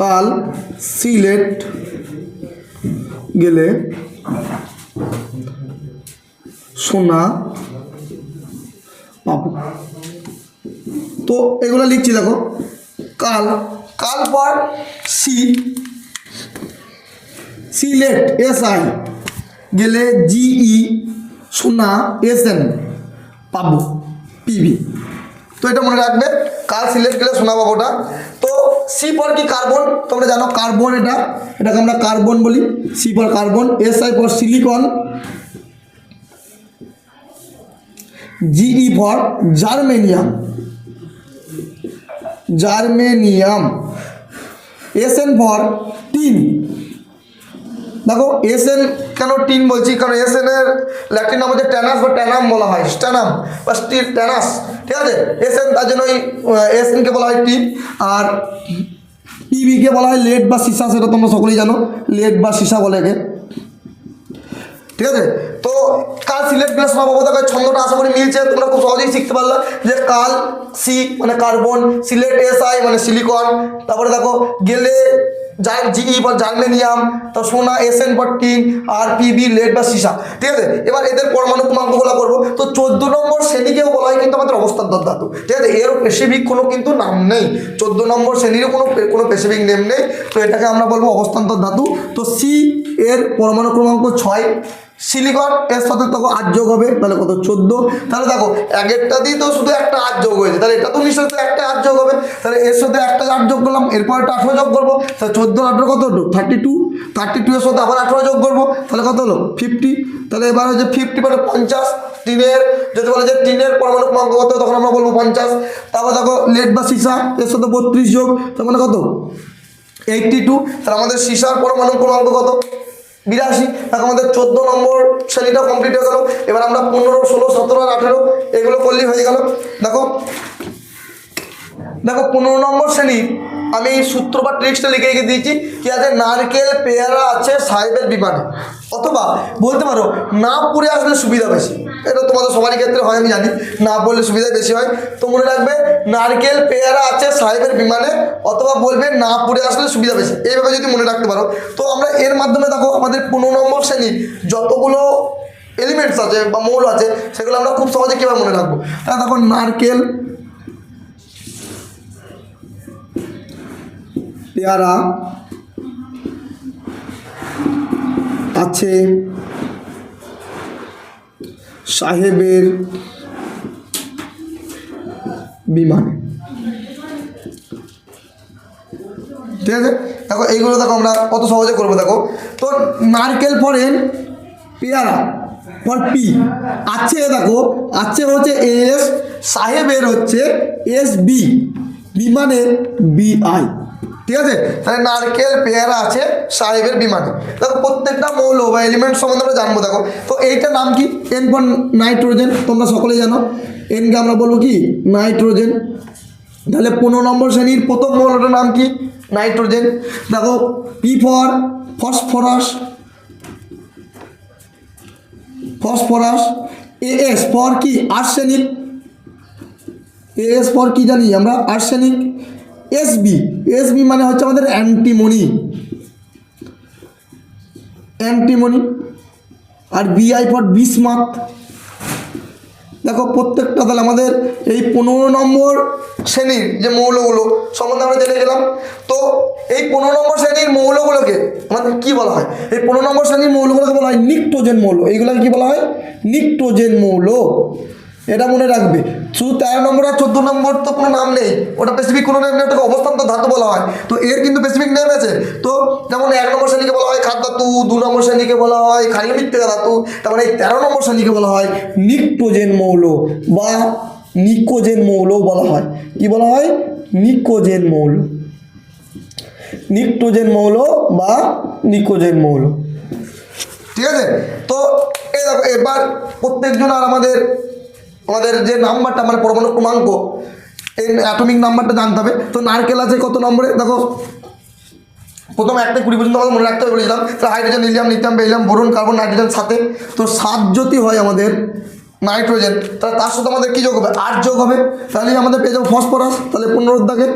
কাল সিলেট গেলে সোনা পাবো। তো এগুলো লিখছি দেখো, কাল পর সিলেট SI গেলে GE সোনা SN পাবো PB। তো এটা মনে রাখবে, কাল সিলেট গেলে সোনা পাবোটা। তো সি পর কি? কার্বন। তোমরা জানো কার্বন, এটাকে আমরা কার্বন বলি। সি পর কার্বন, SI পর সিলিকন, GE পর জার্মেনিয়াম, SN পর টিন। দেখো SN কেন টিন বলছি? কারণ SN এর ল্যাটিন নাম হচ্ছে ট্যানাস বা ট্যানাম বলা হয়, স্ট্যানাম বা স্টিল ট্যানাস। ঠিক আছে, SN তার জন্য ওই SN কে বলা হয় টিন। আর PB কে বলা হয় লেড বা সীসা, সেটা তোমরা সকলেই জানো, লেড বা সীসা বলে একে। ঠিক আছে, তো কাল সিলেট গেলে সোনা পাবো, দেখো ছন্দটা আশা করি মিলছে, তোমরা খুব সহজেই শিখতে পারলে যে কাল সি মানে কার্বন, সিলেট SI মানে সিলিকন, তারপরে দেখো গেলে GE পর জার্মেনিয়াম, তো সোনা SN পর টিন, আর PB লেড বা সীসা। ঠিক আছে, এবার এদের পরমাণু ক্রমাঙ্কগুলো করবো। তো 14 নম্বর শ্রেণীকেও বলা হয় কিন্তু আমাদের অবস্থান্তর ধাতু। ঠিক আছে, এর স্পেসিফিক কোনো কিন্তু নাম নেই, 14 নম্বর শ্রেণীরও কোনো স্পেসিফিক নেম নেই। তো এটাকে আমরা বলবো অবস্থান্তর ধাতু। তো সি এর পরমাণু ক্রমাঙ্ক 6, সিলিকন এর সাথে তখন 8 যোগ হবে, তাহলে কত? 14। তাহলে দেখো একেরটা দিয়ে তো শুধু একটা 8 যোগ হয়েছে, তাহলে এটা তো নিশ্চয়ই একটা 8 যোগ হবে, তাহলে এর সাথে একটা 8 যোগ করলাম, এরপর একটা 18 যোগ করবো, তাহলে 14 18 কত হলো? 32। এর সাথে আবার 18 যোগ করবো, তাহলে কত হলো? 50। তাহলে এবার হচ্ছে 50 মানে 50। টিনের যদি বলে যে টিনের পরমাণু ক্রমাঙ্ক কত, তখন আমরা বলবো 50। তারপর দেখো লেড বা সীসা, এর সাথে 32 যোগ, তার মানে কত? 82। তাহলে আমাদের সীসার পরমাণু ক্রমাঙ্ক কত? 82। এখন আমাদের 14 নম্বর শ্রেণীটা কমপ্লিট হয়ে গেল। এবার আমরা 15, 16, 17 আর 18 এগুলো করলেই হয়ে গেল। দেখো 15 নম্বর শ্রেণী আমি সূত্র বা ট্রিক্সটা লিখে রেখে দিয়েছি। কি আছে? নারকেল পেয়ারা আছে সাহেবের বিমানে, অথবা বলতে পারো না পড়ে আসলে সুবিধা বেশি। এটা তোমাদের সবারই ক্ষেত্রে হয় আমি জানি, না পড়লে সুবিধা বেশি হয়। তো মনে রাখবে নারকেল পেয়ারা আছে সাহেবের বিমানে, অথবা বলবে না পড়ে আসলে সুবিধা বেশি। এইভাবে যদি মনে রাখতে পারো, তো আমরা এর মাধ্যমে দেখো আমাদের 15 নম্বর শ্রেণীর যতগুলো এলিমেন্টস আছে বা মৌল আছে সেগুলো আমরা খুব সহজে কীভাবে মনে রাখবো। তাহলে দেখো নারকেল পেয়ারা আছে সাহেবের বিমানে। ঠিক আছে, দেখো এইগুলো দেখো আমরা কত সহজে করবো। দেখো তো নারকেল ফর এন, পেয়ারা ফর পি, আছে দেখো আছে হচ্ছে এস, সাহেবের হচ্ছে SB, বিমানের BI। ঠিক আছে, তাহলে নারকেল পেয়ারা আছে সাহেবের বিমানে। দেখো প্রত্যেকটা মৌল বা এলিমেন্ট সম্বন্ধে আমরা জানবো। দেখো তো এইটার নাম কি? N ফর নাইট্রোজেন, তোমরা সকলেই জানো এনকে আমরা বলবো কি? নাইট্রোজেন। তাহলে 15 নম্বর শ্রেণীর প্রথম মৌলটার নাম কি? নাইট্রোজেন। দেখো P for phosphorus, as for কি আর্সেনিক, এএস ফর কি জানি আমরা আর্সেনিক, এসবি মানে হচ্ছে আমাদের অ্যান্টিমনি, আর বিআই ফর বিসমাথ। দেখো প্রত্যেকটা তাহলে আমাদের এই 15 নম্বর শ্রেণীর যে মৌলগুলো সম্বন্ধে আমরা জেনে গেলাম। তো এই 15 নম্বর শ্রেণীর মৌলগুলোকে আমাদের কী বলা হয়? এই 15 নম্বর শ্রেণীর মৌলগুলোকে বলা হয় নিক্টোজেন মৌল। এইগুলোকে কী বলা হয়? নিক্টোজেন মৌল। এটা মনে রাখবে। শুধু 13 নম্বর আর 14 নম্বর তো কোনো নাম নেই, ওটা স্পেসিফিক কোনো নাম নেই, ওটাকে অবস্থান্ত ধাতু বলা হয়। তো এর কিন্তু স্পেসিফিক নেম আছে। তো যেমন 1 নম্বর শ্রেণীকে বলা হয় খাদ ধাতু, 2 নম্বর শ্রেণীকে বলা হয় ক্ষারীয় মৃত্তিকা ধাতু, তারপরে এই 13 নম্বর শ্রেণীকে বলা হয় নিক্টোজেন মৌল বা নিকোজেন মৌল বলা হয়। কি বলা হয়? নিকোজেন মৌল, নিক্টোজেন মৌল বা নিকোজেন মৌল। ঠিক আছে? তো এই দেখো এবার প্রত্যেকজন আর আমাদের যে নাম্বারটা মানে পরমাণু ক্রমাঙ্ক, এই অ্যাটমিক নাম্বারটা জানতে হবে। তো নারকেল আছে কত নম্বরে? দেখো প্রথম 1 থেকে 20 পর্যন্ত আমাদের মনে রাখতে হবে বলেছিলাম। তো hydrogen, helium, lithium, beryllium, boron, carbon, nitrogen 7। তো 7 যদি হয় আমাদের নাইট্রোজেন, তাহলে তার সাথে আমাদের কী যোগ হবে? 8 যোগ হবে। তাহলে আমাদের পেয়ে যাবো ফসফরাস। তাহলে 15 দাগে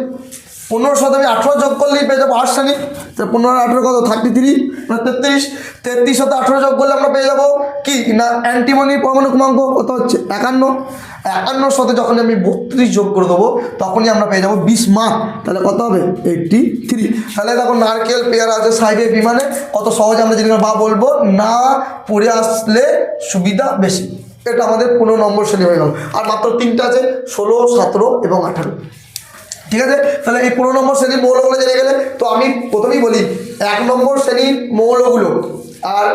15 সাথে আমি 18 যোগ করলেই পেয়ে যাবো আর্সেনিক। তাহলে 15 আর 18 কত? 33 মানে 33। 33 সাথে 18 যোগ করলে আমরা পেয়ে যাবো কি না অ্যান্টিমনি পরমাণু ক্রমাঙ্ক কত হচ্ছে? 51। 51 সাথে যখন আমি 32 যোগ করে দেবো তখনই আমরা পেয়ে যাবো বিসমাথ। তাহলে কত হবে? 83। তাহলে দেখো নারকেল, পেয়ারা আছে সাইডে বিমানে, কত সহজে আমরা জেনে বা বলবো না পড়ে আসলে সুবিধা বেশি। এটা আমাদের 15 নম্বর শ্রেণী হয়ে গেল। আর মাত্র 3টা আছে 16, 17 এবং 18। ঠিক আছে? তাহলে এই 15 নম্বর শ্রেণীর মৌলগুলো জেনে গেলে। তো আমি প্রথমেই বলি 1 নম্বর শ্রেণীর মৌলগুলো আর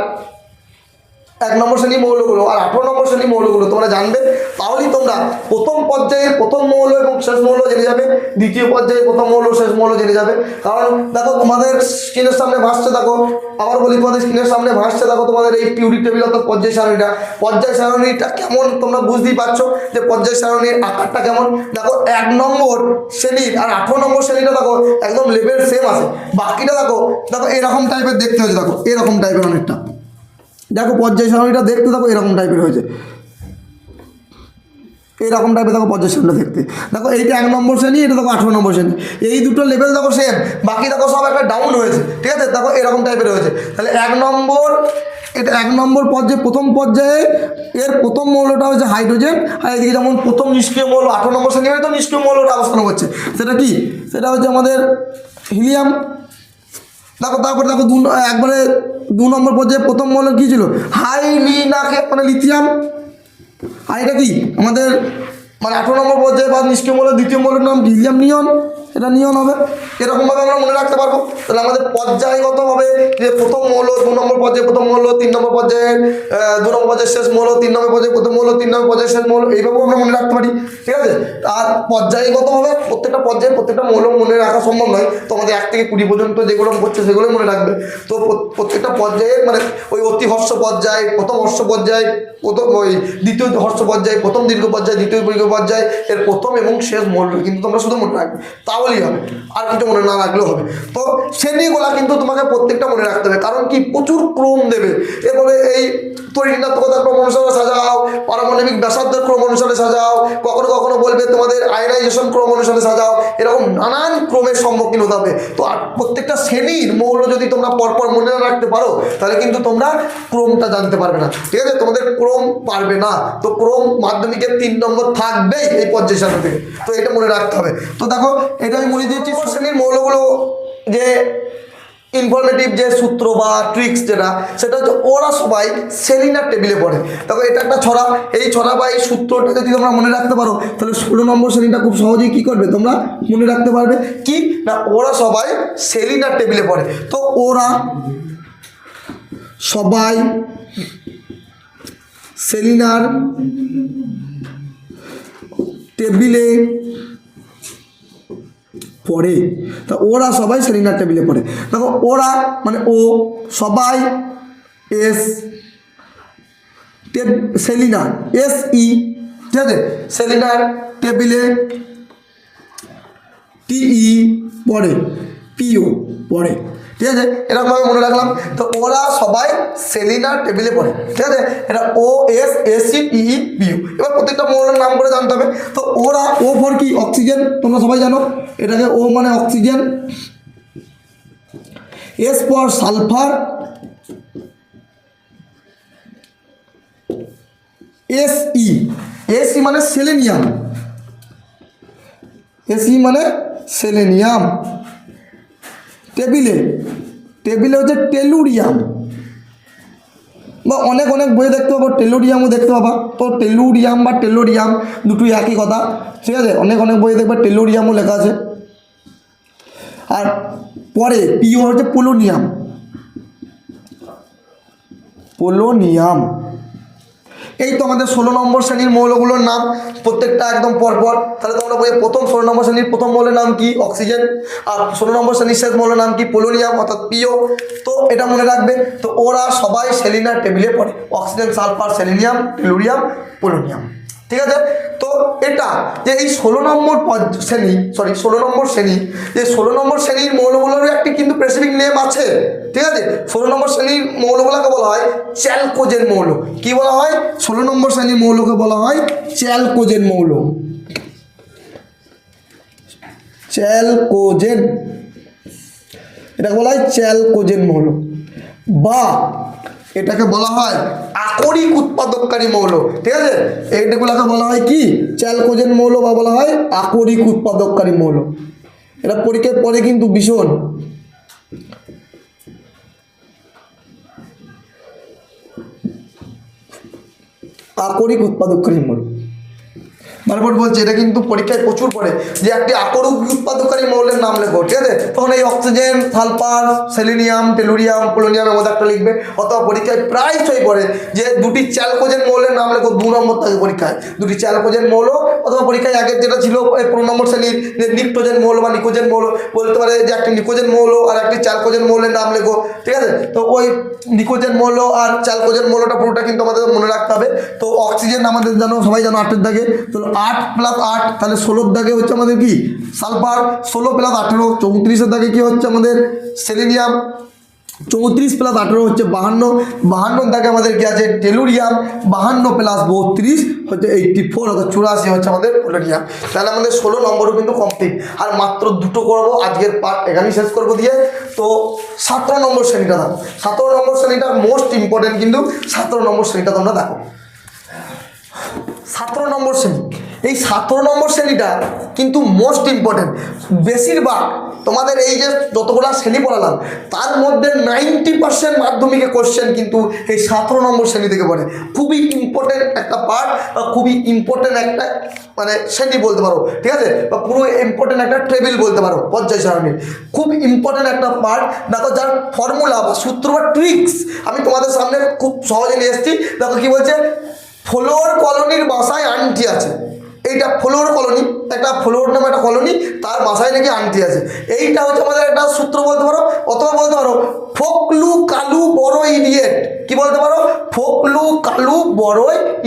1 নম্বর শ্রেণীর মৌলগুলো আর 18 নম্বর শ্রেণীর মৌলগুলো তোমরা জানবে। তাহলেই তোমরা প্রথম পর্যায়ের প্রথম মৌল এবং শেষ মৌল জেনে যাবে, দ্বিতীয় পর্যায়ে প্রথম মৌল শেষ মৌল জেনে যাবে। কারণ দেখো তোমাদের স্ক্রিনের সামনে ভাসছে, দেখো আবার বলি তোমাদের স্ক্রিনের সামনে ভাসছে, দেখো তোমাদের এই পিউরিক টেবিল অর্থাৎ পর্যায় সারণীটা। পর্যায় সারণীটা কেমন তোমরা বুঝতেই পারছো যে পর্যায় সারণীর আকারটা কেমন। দেখো 1 নম্বর শ্রেণীর আর 18 নম্বর শ্রেণীটা দেখো একদম লেভেল সেম আছে। বাকিটা দেখো এরকম টাইপের দেখতে হয়েছে, দেখো এরকম টাইপের অনেকটা। দেখো পর্যায় সারণীটা দেখতে দেখো এরকম টাইপের হয়েছে, এইরকম টাইপের দেখো পর্যায় সারণীটা দেখতে। দেখো এইটা 1 নম্বর শ্রেণী, এটা দেখো 18 নম্বর শ্রেণী। এই দুটো লেভেল দেখো সেম, বাকি দেখো সব একটা ডাউন হয়েছে। ঠিক আছে? দেখো এরকম টাইপের হয়েছে। তাহলে 1 নম্বর, এটা 1 নম্বর পর্যায়ে প্রথম পর্যায়ে এর প্রথম মৌলটা হচ্ছে হাইড্রোজেন। আর এদিকে যেমন প্রথম নিষ্ক্রিয় মৌল 18 নম্বর শ্রেণী তো নিষ্ক্রিয় মৌলটা অবস্থান করছে, সেটা কি? সেটা হচ্ছে আমাদের হিলিয়াম। দেখো তারপরে দেখো একবারে 2 নম্বর পর্যায়ে প্রথম মৌল কী ছিল? হাইলিনাকে মানে লিথিয়াম। আর এটা কি আমাদের মানে 18 নম্বর পর্যায়ে বা নিষ্ক্রিয় মৌলের দ্বিতীয় মৌলের নাম হিলিয়াম নিয়ন, এটা নিয়ন হবে। এরকমভাবে আমরা মনে রাখতে পারবো। তাহলে আমাদের পর্যায়গতভাবে যে প্রথম মৌল, 2 নম্বর পর্যায়ে প্রথম মৌল, 3 নম্বর পর্যায়ে 2 নম্বর পর্যায়ে শেষ মৌল, 3 নম্বর পর্যায়ে প্রথম মৌল, 3 নম্বর পর্যায়ে শেষ মৌল, এইভাবেও আমরা মনে রাখতে পারি। ঠিক আছে? আর পর্যায়গতভাবে প্রত্যেকটা পর্যায়ে প্রত্যেকটা মৌল মনে রাখা সম্ভব নয়। তো আমাদের 1 থেকে 20 পর্যন্ত যেগুলো হচ্ছে সেগুলোই মনে রাখবে। তো প্রত্যেকটা পর্যায়ে মানে ওই অতি হর্ষ পর্যায়, প্রথম হর্ষ পর্যায়, প্রথম ওই দ্বিতীয় হর্ষ পর্যায়, প্রথম দীর্ঘ পর্যায়, দ্বিতীয় দীর্ঘ পর্যায়, এর প্রথম এবং শেষ মৌল কিন্তু তোমরা শুধু মনে রাখবে, তাহলেই হবে। আর কিছু মনে না রাখলেও হবে। তো শ্রেণীগুলা কিন্তু তোমাকে প্রত্যেকটা মনে রাখতে হবে, কারণ কি প্রচুর ক্রম দেবে। এরপরে এই পরিণাত্মকতার ক্রম অনুসারে সাজাও, পারমাণবিক ব্যাসার্ধের ক্রম অনুসারে সাজাও, কখনো কখনো বলবে তোমাদের আয়নাইজেশন ক্রম অনুসারে সাজাও, এরকম নানান ক্রমের সম্মুখীন হতে হবে। তো আর প্রত্যেকটা শ্রেণীর মৌল যদি তোমরা পরপর মনে না রাখতে পারো তাহলে কিন্তু তোমরা ক্রমটা জানতে পারবে না। ঠিক আছে? তোমাদের ক্রম পারবে না। তো ক্রম মাধ্যমিকের 3 নম্বর থাকবেই এই পর্যায় সারণী থেকে। তো এটা মনে রাখতে হবে। তো দেখো এটা আমি বলে দিয়েছি শ্রেণীর মৌলগুলো যে ইনফরমেটিভ যে সূত্র বা ট্রিক্স যেটা, সেটা হচ্ছে ওরা সবাই সেলিনার টেবিলে পড়ে। দেখো এটা একটা ছড়া, এই ছড়া বা এই সূত্রটা যদি তোমরা মনে রাখতে পারো তাহলে 16 নম্বর শ্রেণীটা খুব সহজেই কী করবে তোমরা মনে রাখতে পারবে। কি না ওরা সবাই সেলিনার টেবিলে পড়ে। তো ওরা সবাই সেলিনার টেবিলে পড়ে। তা ওরা সবাই সেলিনার টেবিলে পড়ে। দেখো ওরা মানে ও, সবাই এস, সেলিনার SE। ঠিক আছে? সেলিনার টেবিলে TE পড়ে, PO পড়ে। ঠিক আছে, এরকমভাবে মনে রাখলাম। তো ওরা সবাই সেলিনার টেবিলে পড়ে, ঠিক আছে। এটা OSACTEPU। এবার প্রত্যেকটা মৌলের নাম করে জানতে হবে। তো ওরা, ও ফর কি? অক্সিজেন, তোমরা সবাই জানো এটাকে। ও মানে oxygen, S for sulphur, SE মানে সেলেনিয়াম, SE মানে সেলেনিয়াম। টেবিলে হচ্ছে টেলুরিয়াম, বা অনেক বই দেখতে পাবো টেলুরিয়ামও দেখতে পাবা। তো টেলুরিয়াম বা টেলোরিয়াম দুটোই একই কথা, ঠিক আছে। অনেক বই দেখবে টেলুরিয়ামও লেখা আছে। আর পরে পিও হচ্ছে পোলোনিয়াম। এই তো আমাদের 16 নম্বর শ্রেণীর মৌলগুলোর নাম, প্রত্যেকটা একদম পরপর। তাহলে তোমরা বইয়ে প্রথম 16 নম্বর শ্রেণীর প্রথম মৌলের নাম কি? অক্সিজেন। আর 16 নম্বর শ্রেণীর শেষ মৌলের নাম কি? পোলোনিয়াম অর্থাৎ পিও। তো এটা মনে রাখবে। তো ওরা সবাই সেলিনার টেবিলে পড়ে, oxygen, sulphur, selenium, tellurium, polonium, ঠিক আছে। তো এটা যে এই 16 নম্বর শ্রেণী, 16 নম্বর শ্রেণীর মৌলগুলোর একটি কিন্তু স্পেসিফিক নেম আছে, ঠিক আছে। 16 নম্বর শ্রেণীর মৌলগুলোকে বলা হয় চ্যালকোজেন মৌল। কি বলা হয়? 16 নম্বর শ্রেণীর মৌলকে বলা হয় চ্যালকোজেন মৌল। এটাকে বলা হয় চ্যালকোজেন মৌল, বা এটাকে বলা হয় আকরিক উৎপাদককারী মৌল, ঠিক আছে। এইগুলোকে বলা হয় কি? চ্যালকোজেন মৌল, বা বলা হয় আকরিক উৎপাদককারী মৌল। এটা পরীক্ষায় পরে কিন্তু ভীষণ। আকরিক উৎপাদককারী মৌল তারপর বলছে, এটা কিন্তু পরীক্ষায় প্রচুর পড়ে যে একটি আকরিক উৎপাদককারী মৌলের নাম লেখো, ঠিক আছে। তখন এই অক্সিজেন, সালফার, সেলেনিয়াম, টেলুরিয়াম, পোলোনিয়ামের মধ্যে একটা লিখবে। অথবা পরীক্ষায় প্রায়শই পড়ে যে দুটি চ্যালকোজেন মৌলের নাম লেখো, 2 নম্বর থাকে পরীক্ষায়, দুটি চ্যালকোজেন মৌল। অথবা পরীক্ষায় আগের যেটা ছিল 15 নম্বর শ্রেণীর যে নিকোজেন মৌল বা নিকোজেন মৌল, বলতে পারে যে একটি নিকোজেন মৌল আর একটি চ্যালকোজেন মৌলের নাম লেখো, ঠিক আছে। তো ওই নিকোজেন মৌল আর চ্যালকোজেন মৌলটা পুরোটা কিন্তু আমাদের মনে রাখতে হবে। তো অক্সিজেন আমাদের জানো, সবাই জানো 8 দাগে। তো 8 + 8 তাহলে 16 দাগে হচ্ছে আমাদের কি? সালফার। 16 + 18 34 দাগে কি হচ্ছে আমাদের? সেলেনিয়াম। 34 + 18 হচ্ছে 52। 52 দাগে আমাদের কি আছে? টেলুরিয়াম। 52 + 32 হচ্ছে 84, অর্থাৎ 84 হচ্ছে আমাদের পোলোনিয়াম। তাহলে আমাদের 16 নম্বরও কিন্তু কমপ্লিট। আর মাত্র দুটো করবো আজকের পার্ট, এখানেই শেষ করবো দিয়ে। তো 17 নম্বর শ্রেণীটা দেখো। 17 নম্বর শ্রেণীটা মোস্ট ইম্পর্টেন্ট, কিন্তু 17 নম্বর শ্রেণীটা তোমরা দেখো। 17 নম্বর শ্রেণী, এই 17 নম্বর শ্রেণীটা কিন্তু মোস্ট ইম্পর্টেন্ট। বেশিরভাগ তোমাদের এই যে যতগুলো শ্রেণী পড়ালাম তার মধ্যে 90% মাধ্যমিকে কোশ্চেন কিন্তু এই 17 নম্বর শ্রেণী থেকে পড়ে। খুবই ইম্পর্টেন্ট একটা পার্ট, বা খুবই ইম্পর্টেন্ট একটা মানে শ্রেণী বলতে পারো, ঠিক আছে। বা পুরো ইম্পর্টেন্ট একটা টেবিল বলতে পারো পর্যায় সারণীর। খুব ইম্পর্টেন্ট একটা পার্ট। দেখো, যার ফর্মুলা বা সূত্র বা ট্রিক্স আমি তোমাদের সামনে খুব সহজে নিয়ে এসেছি। দেখো কি বলছে? ফ্লোর কলোনির বাসায় আন্টি আছে। এইটা ফ্লোর কলোনি, একটা ফ্লোর নামে একটা কলোনি, তার বাসায় নাকি আন্টি আছে। এইটা হচ্ছে আমাদের একটা সূত্র বলতে পারো। অথবা বলতে পারো ফোকলু কালু বড় ইডিয়েট। কি বলতে পারো? ফোকলু কালু বড়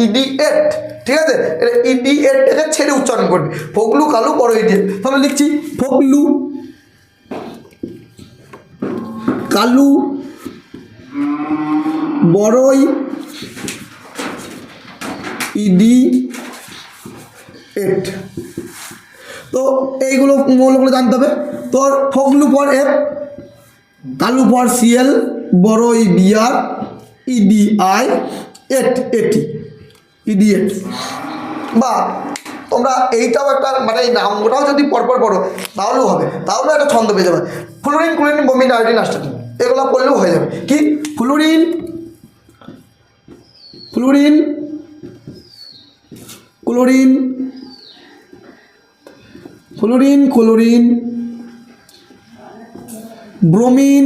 ইডিয়েট, ঠিক আছে। এটা ইডিয়েটটাকে ছেড়ে উচ্চারণ করবে, ফোকলু কালু বড় ইডিয়েট। তাহলে লিখছি ফোকলু কালু বড়ই ইডিয়েট। তো এইগুলো মৌলগুলো জানতে হবে। তোর ফগলু ফর এফ, কালু ফর সিএল, বড়ই বিআর, ইডিআই এটি ইডিয়েট। বা তোমরা এইটাও একটা মানে এই নামটাও যদি পরপর পড়ো তাহলেও হবে, তাহলেও একটা ছন্দ পেয়ে যাবে। Fluorine, chlorine, bromine, iodine, astatine, এগুলো পড়লেও হয়ে যাবে। কি? Fluorine, chlorine, bromine,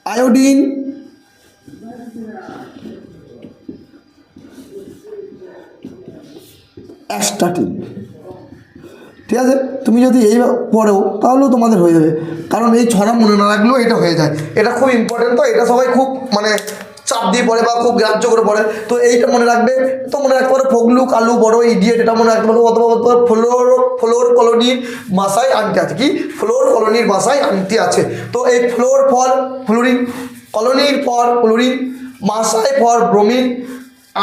iodine, astatine, ঠিক আছে। তুমি যদি এই পড়ো তাহলেও তোমাদের হয়ে যাবে, কারণ এই ছড়া মনে না রাখলেও এটা হয়ে যায়। এটা খুব ইম্পর্টেন্ট। তো এটা সবাই খুব মানে চাপ দিয়ে পড়ে বা খুব গ্রাহ্য করে পড়ে, তো এইটা মনে রাখবে। তো মনে রাখতে পারো ফগলু, কালু, বড় ইডিয়েট, এটা মনে রাখতে পারো। অথবা ফ্লোর কলোনির ভাষায় আনতে আছে, কি ফ্লোর কলোনির ভাষায় আনতে আছে। তো এই ফ্লোর ফর ফ্লোরিন, কলোনির ফর ক্লোরিন, মাসায় ফর ব্রোমিন,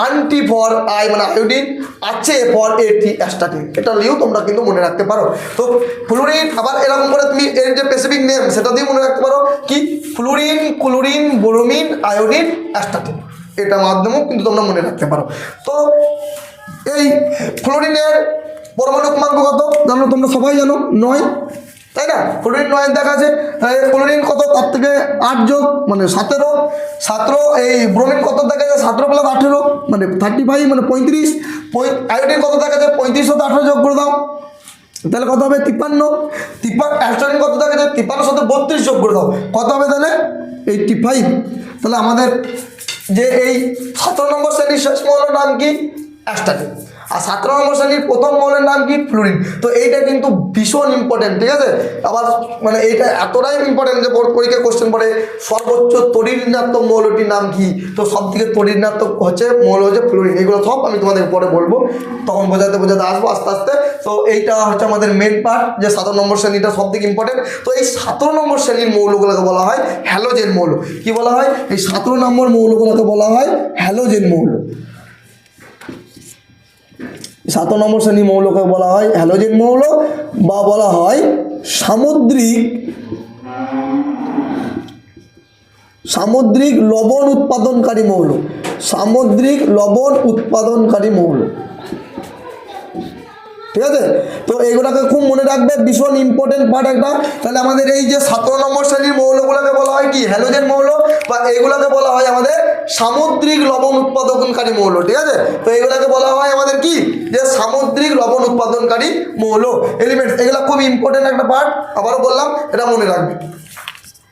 আন্টি ফর মানে আয়োডিন, আছে ফর এটি অ্যাস্টাটিন। এটা নিয়েও তোমরা কিন্তু মনে রাখতে পারো। তো ফ্লোরিন আবার এরকম করে তুমি এর যে স্পেসিফিক নেম সেটা দিয়ে মনে রাখতে পারো, কি fluorine, chlorine, bromine, iodine, astatine. এটা মাধ্যমেও কিন্তু তোমরা মনে রাখতে পারো। তো এই ফ্লোরিনের পরমাণু ক্রমাঙ্ক কত জানো তোমরা সবাই জানো, 9, তাই না? ফ্লোরিন 9 দেখা আছে। ক্লোরিন কত, তার থেকে 8 যোগ মানে 17। এই ব্রোমিন কত দেখা যায়, 17 প্লাস 18 মানে 35 মানে 35। আয়োডিন কত দেখা যায়, 35 সাথে 18 যোগ করে দাও, তাহলে কত হবে 53। অ্যাস্টাটিন কত দেখা যায়, 53 সাথে 32 যোগ করে দাও, কত হবে তাহলে 85। তাহলে আমাদের যে এই 17 নম্বর শ্রেণীর শেষ মৌলের নাম কি, অ্যাস্টাটিন। আর 17 নম্বর শ্রেণীর প্রথম মৌলের নাম কি, ফ্লোরিন। তো এইটা কিন্তু ভীষণ ইম্পর্টেন্ট, ঠিক আছে? আবার মানে এইটা এতটাই ইম্পর্টেন্ট যে পরীক্ষায় কোশ্চেন পড়ে সর্বোচ্চ তড়িৎ ঋণাত্মক মৌলটির নাম কি। তো সব থেকে তড়িৎ ঋণাত্মক মৌল হচ্ছে ফ্লোরিন। এগুলো সব আমি তোমাদের পরে বলবো, তখন বোঝাতে আসবো আস্তে আস্তে। তো এইটা হচ্ছে আমাদের মেন পার্ট, যে 17 নম্বর শ্রেণীটা সব থেকে ইম্পর্টেন্ট। তো এই 17 নম্বর শ্রেণীর মৌলগুলোকে বলা হয় হ্যালোজেন মৌল। কি বলা হয়, এই 17 নম্বর মৌলগুলোকে বলা হয় হ্যালোজেন মৌল। 17 নম্বর শ্রেণীর মৌলকে বলা হয় হ্যালোজেন মৌল, বা বলা হয় সামুদ্রিক লবণ উৎপাদনকারী মৌল। সামুদ্রিক লবণ উৎপাদনকারী মৌল, ঠিক আছে? তো এইগুলোকে খুব মনে রাখবে, ভীষণ ইম্পর্টেন্ট পার্ট একটা। তাহলে আমাদের এই যে 17 নম্বর শ্রেণীর মৌলগুলোকে বলা হয় কি, হ্যালোজেন মৌল, বা এইগুলোকে বলা হয় আমাদের সামুদ্রিক লবণ উৎপাদনকারী মৌল, ঠিক আছে? তো এইগুলোকে বলা হয় আমাদের কি, যে সামুদ্রিক লবণ উৎপাদনকারী মৌল এলিমেন্টস। এগুলো খুব ইম্পর্টেন্ট একটা পার্ট, আবারও বললাম, এটা মনে রাখবে।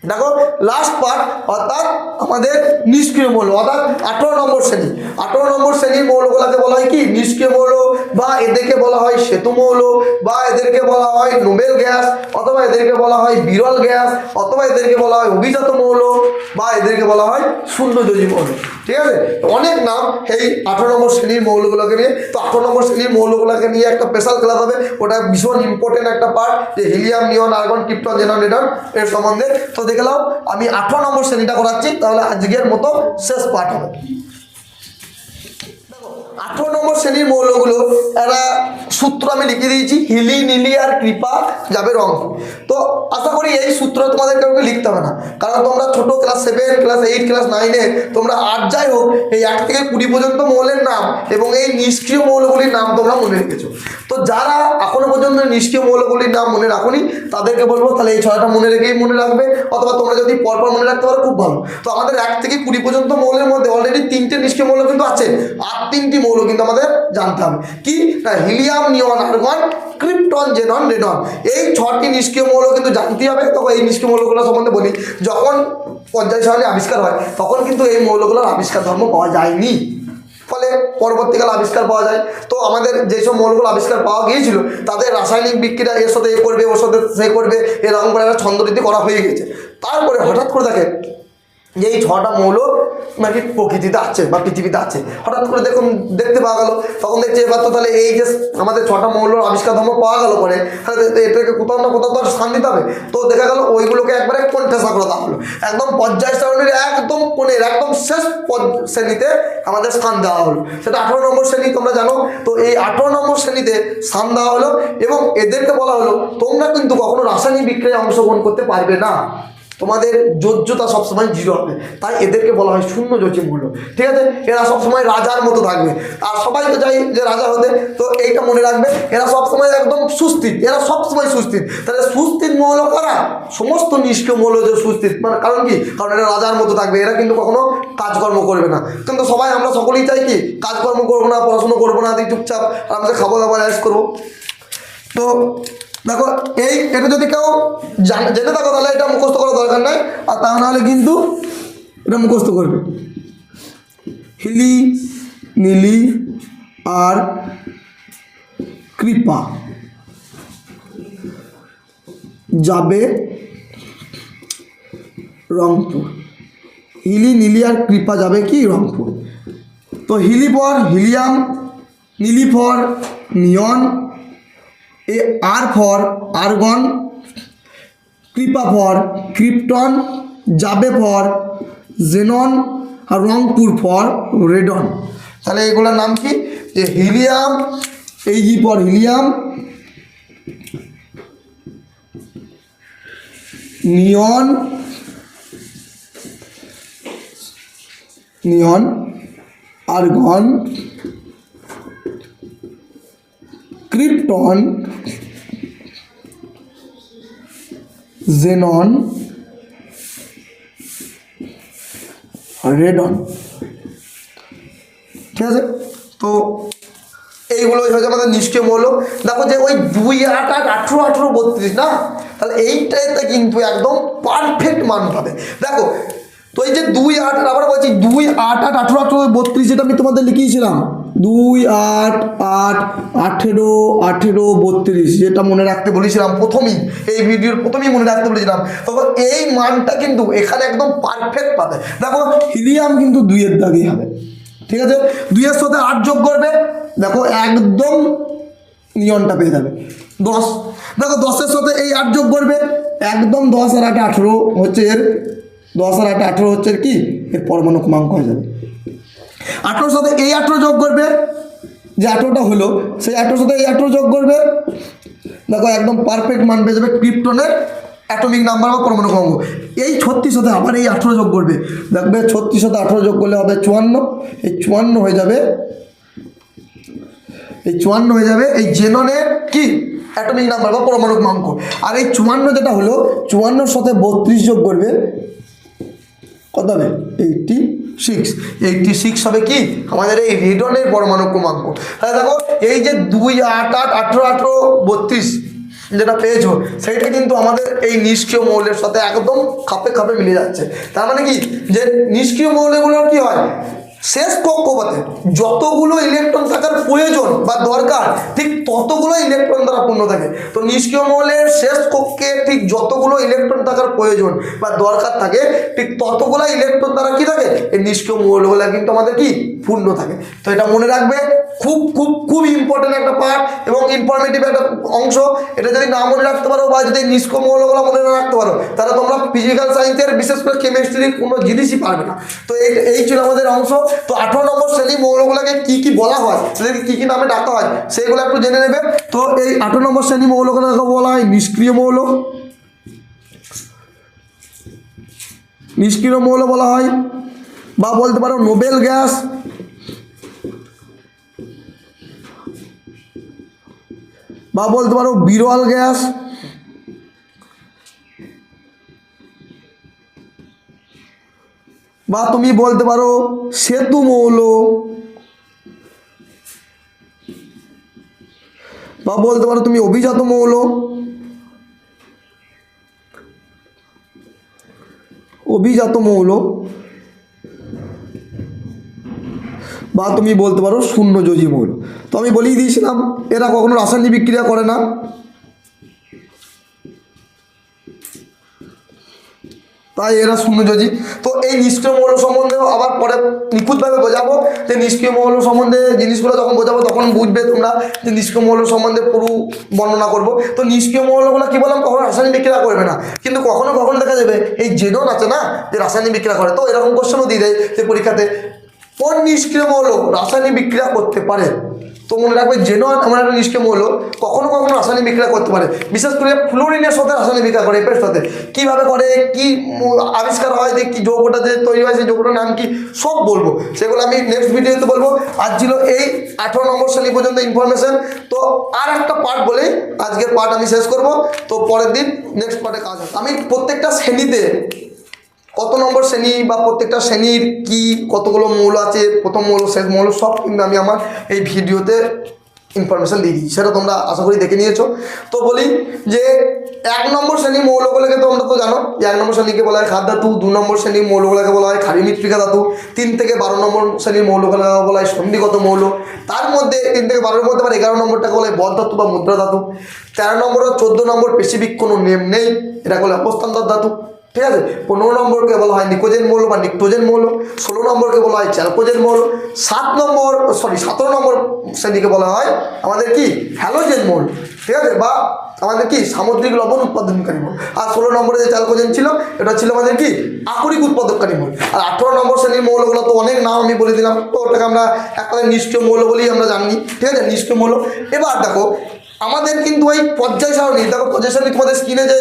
দেখো লাস্ট পার্ট, অর্থাৎ আমাদের নিষ্ক্রিয় মৌল, অর্থাৎ 18 নম্বর শ্রেণী। 18 নম্বর শ্রেণীর মৌলগুলোকে বলা হয় কি, নিষ্ক্রিয় মৌল, বা এদেরকে বলা হয় সেতু মৌল, বা এদেরকে বলা হয় নোবেল গ্যাস, অথবা এদেরকে বলা হয় বিরল গ্যাস, অথবা এদেরকে বলা হয় অভিজাত মৌল, বা এদেরকে বলা হয় শূন্যযোজী মৌল, ঠিক আছে? অনেক নাম এই 18 নম্বর শ্রেণীর মৌলগুলোকে নিয়ে। তো 18 নম্বর শ্রেণীর মৌলগুলোকে নিয়ে একটা স্পেশাল ক্লাস হবে, ওটা ভীষণ ইম্পর্টেন্ট একটা পার্ট, যে হিলিয়াম, নিয়ন, আর্গন, ক্রিপ্টন, জেনন, রেডন এর সম্বন্ধে। তো দেখলাম আমি 18 নম্বর শ্রেণীটা করাচ্ছি, তাহলে আজকের মতো শেষ পার্ট হবে। 18 নম্বর শ্রেণীর মৌলগুলো একটা সূত্র আমি লিখে দিয়েছি, হিলি, নীলি আর কৃপা যাবে রং। তো আশা করি এই সূত্র তোমাদের কাউকে লিখতে হবে না, কারণ তোমরা ছোট ক্লাস 7, ক্লাস 8, ক্লাস 9-এ তোমরা 8 যাই হোক এই 1 থেকে 20 পর্যন্ত মৌলের নাম এবং এই নিষ্ক্রিয় মৌলগুলির নাম তোমরা মনে রেখেছো। তো যারা এখনো পর্যন্ত নিষ্ক্রিয় মৌলগুলির নাম মনে রাখোনি তাদেরকে বলবো তাহলে এই 6টা মনে রেখেই মনে রাখবে, অথবা তোমরা যদি পরপর মনে রাখতে পারো খুব ভালো। তো আমাদের 1 থেকে 20 পর্যন্ত মৌলের মধ্যে অলরেডি 3টে নিষ্ক্রিয় মৌল কিন্তু আছে, আর 3টি মৌল কিন্তু আমাদের জানতে হবে। কি না, হিলিয়াম, নিয়ন, আর্গন, ক্রিপ্টন, জেনন, রেডন, এই 6টি নিষ্ক্রিয় মৌল কিন্তু জানতেই হবে। তখন এই নিষ্ক্রিয় মৌলগুলো সম্বন্ধে বলি, যখন পর্যায় সারণী আবিষ্কার হয় তখন কিন্তু এই মৌলগুলোর আবিষ্কার ধর্ম পাওয়া যায়নি, ফলে পরবর্তীকালে আবিষ্কার পাওয়া যায়। তো আমাদের যেসব মৌলগুলো আবিষ্কার পাওয়া গিয়েছিল তাদের রাসায়নিক বিক্রিয়া এর সাথে এ করবে, ওর সাথে সে করবে, এরকম করে একটা ছন্দরীতি করা হয়ে গেছে। তারপরে হঠাৎ করে দেখে যে এই 6টা মৌল নাকি প্রকৃতিতে আছে বা পৃথিবীতে আছে, হঠাৎ করে দেখতে পাওয়া গেল। তখন দেখছে এবার তো তাহলে এই যে আমাদের 6টা মৌলর আবিষ্কার ধর্ম পাওয়া গেল পরে, তাহলে এটাকে কোথাও না কোথাও তো আর স্থান দিতে হবে। তো দেখা গেল ওইগুলোকে একবারে কোণঠাসা করে দেওয়া হলো, একদম পর্যায় সারণীর একদম কোণের একদম শেষ শ্রেণীতে আমাদের স্থান দেওয়া হলো, সেটা 18 নম্বর শ্রেণী তোমরা জানো। তো এই 18 নম্বর শ্রেণীতে স্থান দেওয়া হলো এবং এদেরকে বলা হলো তোমরা কিন্তু কখনো রাসায়নিক বিক্রিয়ায় অংশগ্রহণ করতে পারবে না, তোমাদের যোজ্যতা সবসময় 0 হবে, তাই এদেরকে বলা হয় শূন্যযোজী মৌল, ঠিক আছে? এরা সবসময় রাজার মতো থাকবে, আর সবাই তো চাই যে রাজা হতে। তো এইটা মনে রাখবে, এরা সবসময় একদম সুস্থির, এরা সবসময় সুস্থির। তাহলে সুস্থির মৌল কারা, সমস্ত নিষ্ক্রিয় মৌল যে সুস্থির, মানে কারণ কি, কারণ এরা রাজার মতো থাকবে, এরা কিন্তু কখনো কাজকর্ম করবে না। কিন্তু সবাই আমরা সকলেই চাই কি, কাজকর্ম করবো না, পড়াশুনো করবো না, দিয়ে চুপচাপ আমাদের খাবো দাবার অ্যাশ করবো। তো দেখো এটা যদি কেউ জেনে থাকো তাহলে এটা মুখস্থ করার দরকার নাই, আর তা নাহলে কিন্তু এটা মুখস্থ করবে। হিলি, নীলি আর কৃপা যাবে রংপুর। হিলি, নীলি আর কৃপা যাবে কি রংপুর। তো Hili for helium, Nili for neon, A R for argon, Kripa for krypton, যাবে ফর জেনন, আর রংপুর ফর রেডন। তাহলে এগুলোর নাম কি? যে হিলিয়াম, এই G for helium, neon, neon, argon, krypton, xenon, radon. ঠিক আছে, তো এইগুলোই হচ্ছে আমাদের নিষ্ক্রিয় মৌল। দেখো যে ওই 2, 8, 8, 18, 18, 32 না, তাহলে এইটাতে কিন্তু একদম পারফেক্ট মান পাবে। দেখো তো এই যে 2, 8, আবার বলছি 2, 8, 8, 18, 18, 32 যেটা আমি তোমাদের লিখিয়েছিলাম 2, 8, 8, 18, 18, 32 যেটা মনে রাখতে বলেছিলাম প্রথমেই, এই ভিডিওর প্রথমেই মনে রাখতে বলেছিলাম, তখন এই মানটা কিন্তু এখানে একদম পারফেক্ট পাবে। দেখো হিলিয়াম কিন্তু 2 এর দাগেই হবে। ঠিক আছে, 2 এর সাথে 8 যোগ করবে, দেখো একদম নিয়নটা পেয়ে যাবে 10। দেখো 10 এর সাথে এই 8 যোগ করবে, একদম 10 আর 8, 18 হচ্ছে এর, 10 আর 8, 18 হচ্ছে কি এর পরমাণু ক্রমাঙ্ক হয়ে যাবে। 18 সাথে এই 18 যোগ করবে, যে 18টা হলো সেই 18 সাথে এই 18 যোগ করবে, দেখো একদম পারফেক্ট মান পেয়ে যাবে ক্রিপ্টনের অ্যাটমিক নাম্বার বা পরমাণু ক্রমাঙ্ক। এই 36 সাথে আবার এই 18 যোগ করবে, দেখবে 36 সাথে 18 যোগ করলে হবে 54, এই 54 হয়ে যাবে, এই 54 হয়ে যাবে এই জেননের কি অ্যাটমিক নাম্বার বা পরমাণু ক্রমাঙ্ক। আর এই 54 যেটা হলো 54 সাথে 32 যোগ করবে, কত হবে 86, 86 হবে কি আমাদের এই রেডনের পরমাণু ক্রমাঙ্ক। তাহলে দেখো এই যে 2, 8, 8, 18, 18, 32 যেটা পেয়েছো সেইটা কিন্তু আমাদের এই নিষ্ক্রিয় মৌলের সাথে একদম খাপে খাপে মিলে যাচ্ছে। তার মানে কি যে নিষ্ক্রিয় মৌলগুলোর কি হয়, শেষ কক্ষপথে যতগুলো ইলেকট্রন থাকার প্রয়োজন বা দরকার ঠিক ততগুলো ইলেকট্রন দ্বারা পূর্ণ থাকে। তো নিষ্ক্রিয় মৌলের শেষ কক্ষে ঠিক যতগুলো ইলেকট্রন থাকার প্রয়োজন বা দরকার থাকে ঠিক ততগুলো ইলেকট্রন দ্বারা কি থাকে, এই নিষ্ক্রিয় মৌলগুলো কিন্তু আমাদের কি পূর্ণ থাকে। তো এটা মনে রাখবে, খুব খুব খুব ইম্পর্টেন্ট একটা পার্ট এবং ইনফরমেটিভ একটা অংশ। এটা যদি না মনে রাখতে পারো বা যদি নিষ্ক্রিয় মৌলগুলো মনে না রাখতে পারো তাহলে তোমরা ফিজিক্যাল সায়েন্সের বিশেষ করে কেমিস্ট্রির কোনো জিনিসই পারবে না। তো এই ছিল আমাদের অংশ। তো 18 নম্বর শ্রেণী মৌলগুলোকে কি কি বলা হয়, সেটাকে কি কি নামে ডাকা হয় সেগুলো একটু জেনে নেবে। তো এই 18 নম্বর শ্রেণী মৌলগুলোকে বলা হয় নিষ্ক্রিয় মৌল, নিষ্ক্রিয় মৌল বলা হয়, বা বলতে পারো নোবেল গ্যাস, বা বলতে পারো বিরল গ্যাস, বা তুমি বলতে পারো সেতু মৌল, বা বলতে পারো তুমি অভিজাত মৌল, অভিজাত মৌল, বা তুমি বলতে পারো শূন্যযোজী মৌল। তো আমি বলেই দিয়েছিলাম এরা কখনো রাসায়নিক বিক্রিয়া করে না, তাই এরা শূন্যযোজী। তো এই নিষ্ক্রিয় মৌল সম্বন্ধেও আবার পরে নিখুঁতভাবে বোঝাবো, যে নিষ্ক্রিয় মৌল সম্বন্ধে জিনিসগুলো যখন বোঝাবো তখন বুঝবে তোমরা যে নিষ্ক্রিয় মৌল সম্বন্ধে পুরো বর্ণনা করবো। তো নিষ্ক্রিয় মৌলগুলো কী বললাম, কখনো রাসায়নিক বিক্রিয়া করবে না, কিন্তু কখনো কখনো দেখা যাবে এই জেনন আছে না যে রাসায়নিক বিক্রিয়া করে। তো এরকম কোশ্চেনও দিয়ে দেয় যে পরীক্ষাতে কোন নিষ্ক্রিয় মৌল রাসায়নিক বিক্রিয়া করতে পারে। তো মনে রাখবে জেনন এমন একটা নিষ্ক্রিয় মৌল কখনো কখনো রাসায়নিক বিক্রিয়া করতে পারে, বিশেষ করে ফ্লোরিনের সাথে রাসায়নিক বিক্রিয়া করে, এপের সাথে কীভাবে করে, কি আবিষ্কার হয়, যে কী যৌগটা যে তৈরি হয় সেই যৌগটার নাম কি সব বলবো, সেগুলো আমি নেক্সট ভিডিওতে বলবো। আজ ছিল এই 18 নম্বর শ্রেণী পর্যন্ত ইনফরমেশন। তো আর একটা পার্ট বলে আজকের পার্ট আমি শেষ করব, তো পরের দিন নেক্সট পার্টে কাজ হবে। আমি প্রত্যেকটা শ্রেণীতে কত নম্বর শ্রেণী বা প্রত্যেকটা শ্রেণীর কি কতগুলো মৌল আছে, প্রথম মৌল শেষ মৌল সব কিন্তু আমি আমার এই ভিডিওতে ইনফরমেশান দিয়ে দিই, সেটা তোমরা আশা করি দেখে নিয়েছো। তো বলি যে 1 নম্বর শ্রেণী মৌলগুলোকে তোমরা তো জানো, 1 নম্বর শ্রেণীকে বলা হয় খাদ্য ধাতু, 2 নম্বর শ্রেণীর মৌলগুলোকে বলা হয় ক্ষারীয় মৃত্তিকা ধাতু, 3 থেকে 12 নম্বর শ্রেণীর মৌলগুলোকে বলা হয় সন্ধিগত মৌল, তার মধ্যে 3 থেকে 12-এর মধ্যে আবার 11 নম্বরটাকে বলা হয় বদ ধাতু বা মুদ্রা ধাতু, 13 নম্বর ও 14 নম্বর স্পেসিফিক কোনো নেম নেই, এটা বলে অবস্থান্তর ধাতু। ঠিক আছে। 15 নম্বরকে বলা হয় নিকোজেন মৌল বা নিকটোজেন মৌল, 16 নম্বরকে বলা হয় চ্যালকোজেন মৌল, 17 নম্বর শ্রেণীকে বলা হয় আমাদের কি হ্যালোজেন মৌল, ঠিক আছে, বা আমাদের কি সামুদ্রিক লবণ উৎপাদনকারী মৌল। আর 16 নম্বরে যে চ্যালকোজেন ছিল এটা ছিল আমাদের কি আকরিক উৎপাদককারী মৌল। আর 18 নম্বর শ্রেণীর মৌলগুলো তো অনেক নাম আমি বলে দিলাম, তো ওটাকে আমরা একটা নিষ্ক্রিয় মৌল বলেই আমরা জানি, ঠিক আছে, নিষ্ক্রিয় মৌল। এবার দেখো আমাদের কিন্তু ওই পর্যায় সারণী, দেখো পর্যায় সারণী তোমাদের স্ক্রিনে যে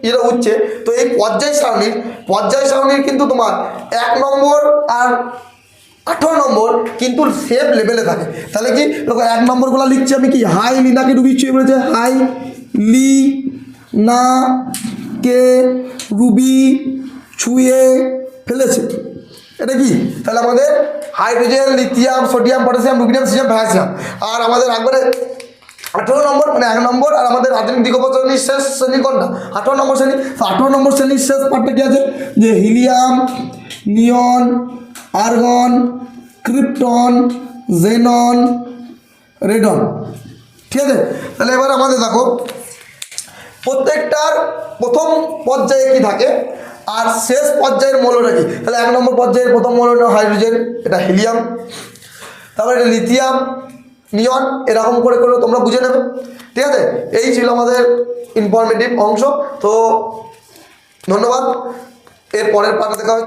এটা উঠছে, তো এই পর্যায় সারণীর কিন্তু তোমার 1 নম্বর আর 18 নম্বর কিন্তু সেম লেভেলে থাকে। তাহলে কি দেখো 1 নম্বরগুলো লিখছি আমি কি হাই লিনাকে ডুবিচ্ছি, বলেছে হাই লি না কে রুবি ছুঁয়ে ফেলেছে, এটা কি তাহলে আমাদের hydrogen, lithium, sodium, potassium, rubidium, caesium, potassium. আর আমাদের একবারে 18 নম্বর মানে 1 নম্বর আর আমাদের রাসায়নিক দ্বিগোপদ শ্রেণীর শেষ শ্রেণী কোনটা 18 নম্বর শ্রেণী। তো 18 নম্বর শ্রেণীর শেষ পার্টটা কি আছে যে হিলিয়াম, নিয়ন, আর্গন, ক্রিপ্টন, জেনন, রেডন, ঠিক আছে। তাহলে এবার আমাদের দেখো প্রত্যেকটার প্রথম পর্যায়ে কি থাকে আর শেষ পর্যায়ের মৌলটা কি। তাহলে 1 নম্বর পর্যায়ের প্রথম মৌলটা হাইড্রোজেন, এটা হিলিয়াম, তারপরে এটা লিথিয়াম, নিয়ন, এরকম করে করে তোমরা বুঝে নেবে, ঠিক আছে। এই ছিল আমাদের ইনফরমেটিভ অংশ। তো ধন্যবাদ, এর পরের পার্টে দেখা হবে।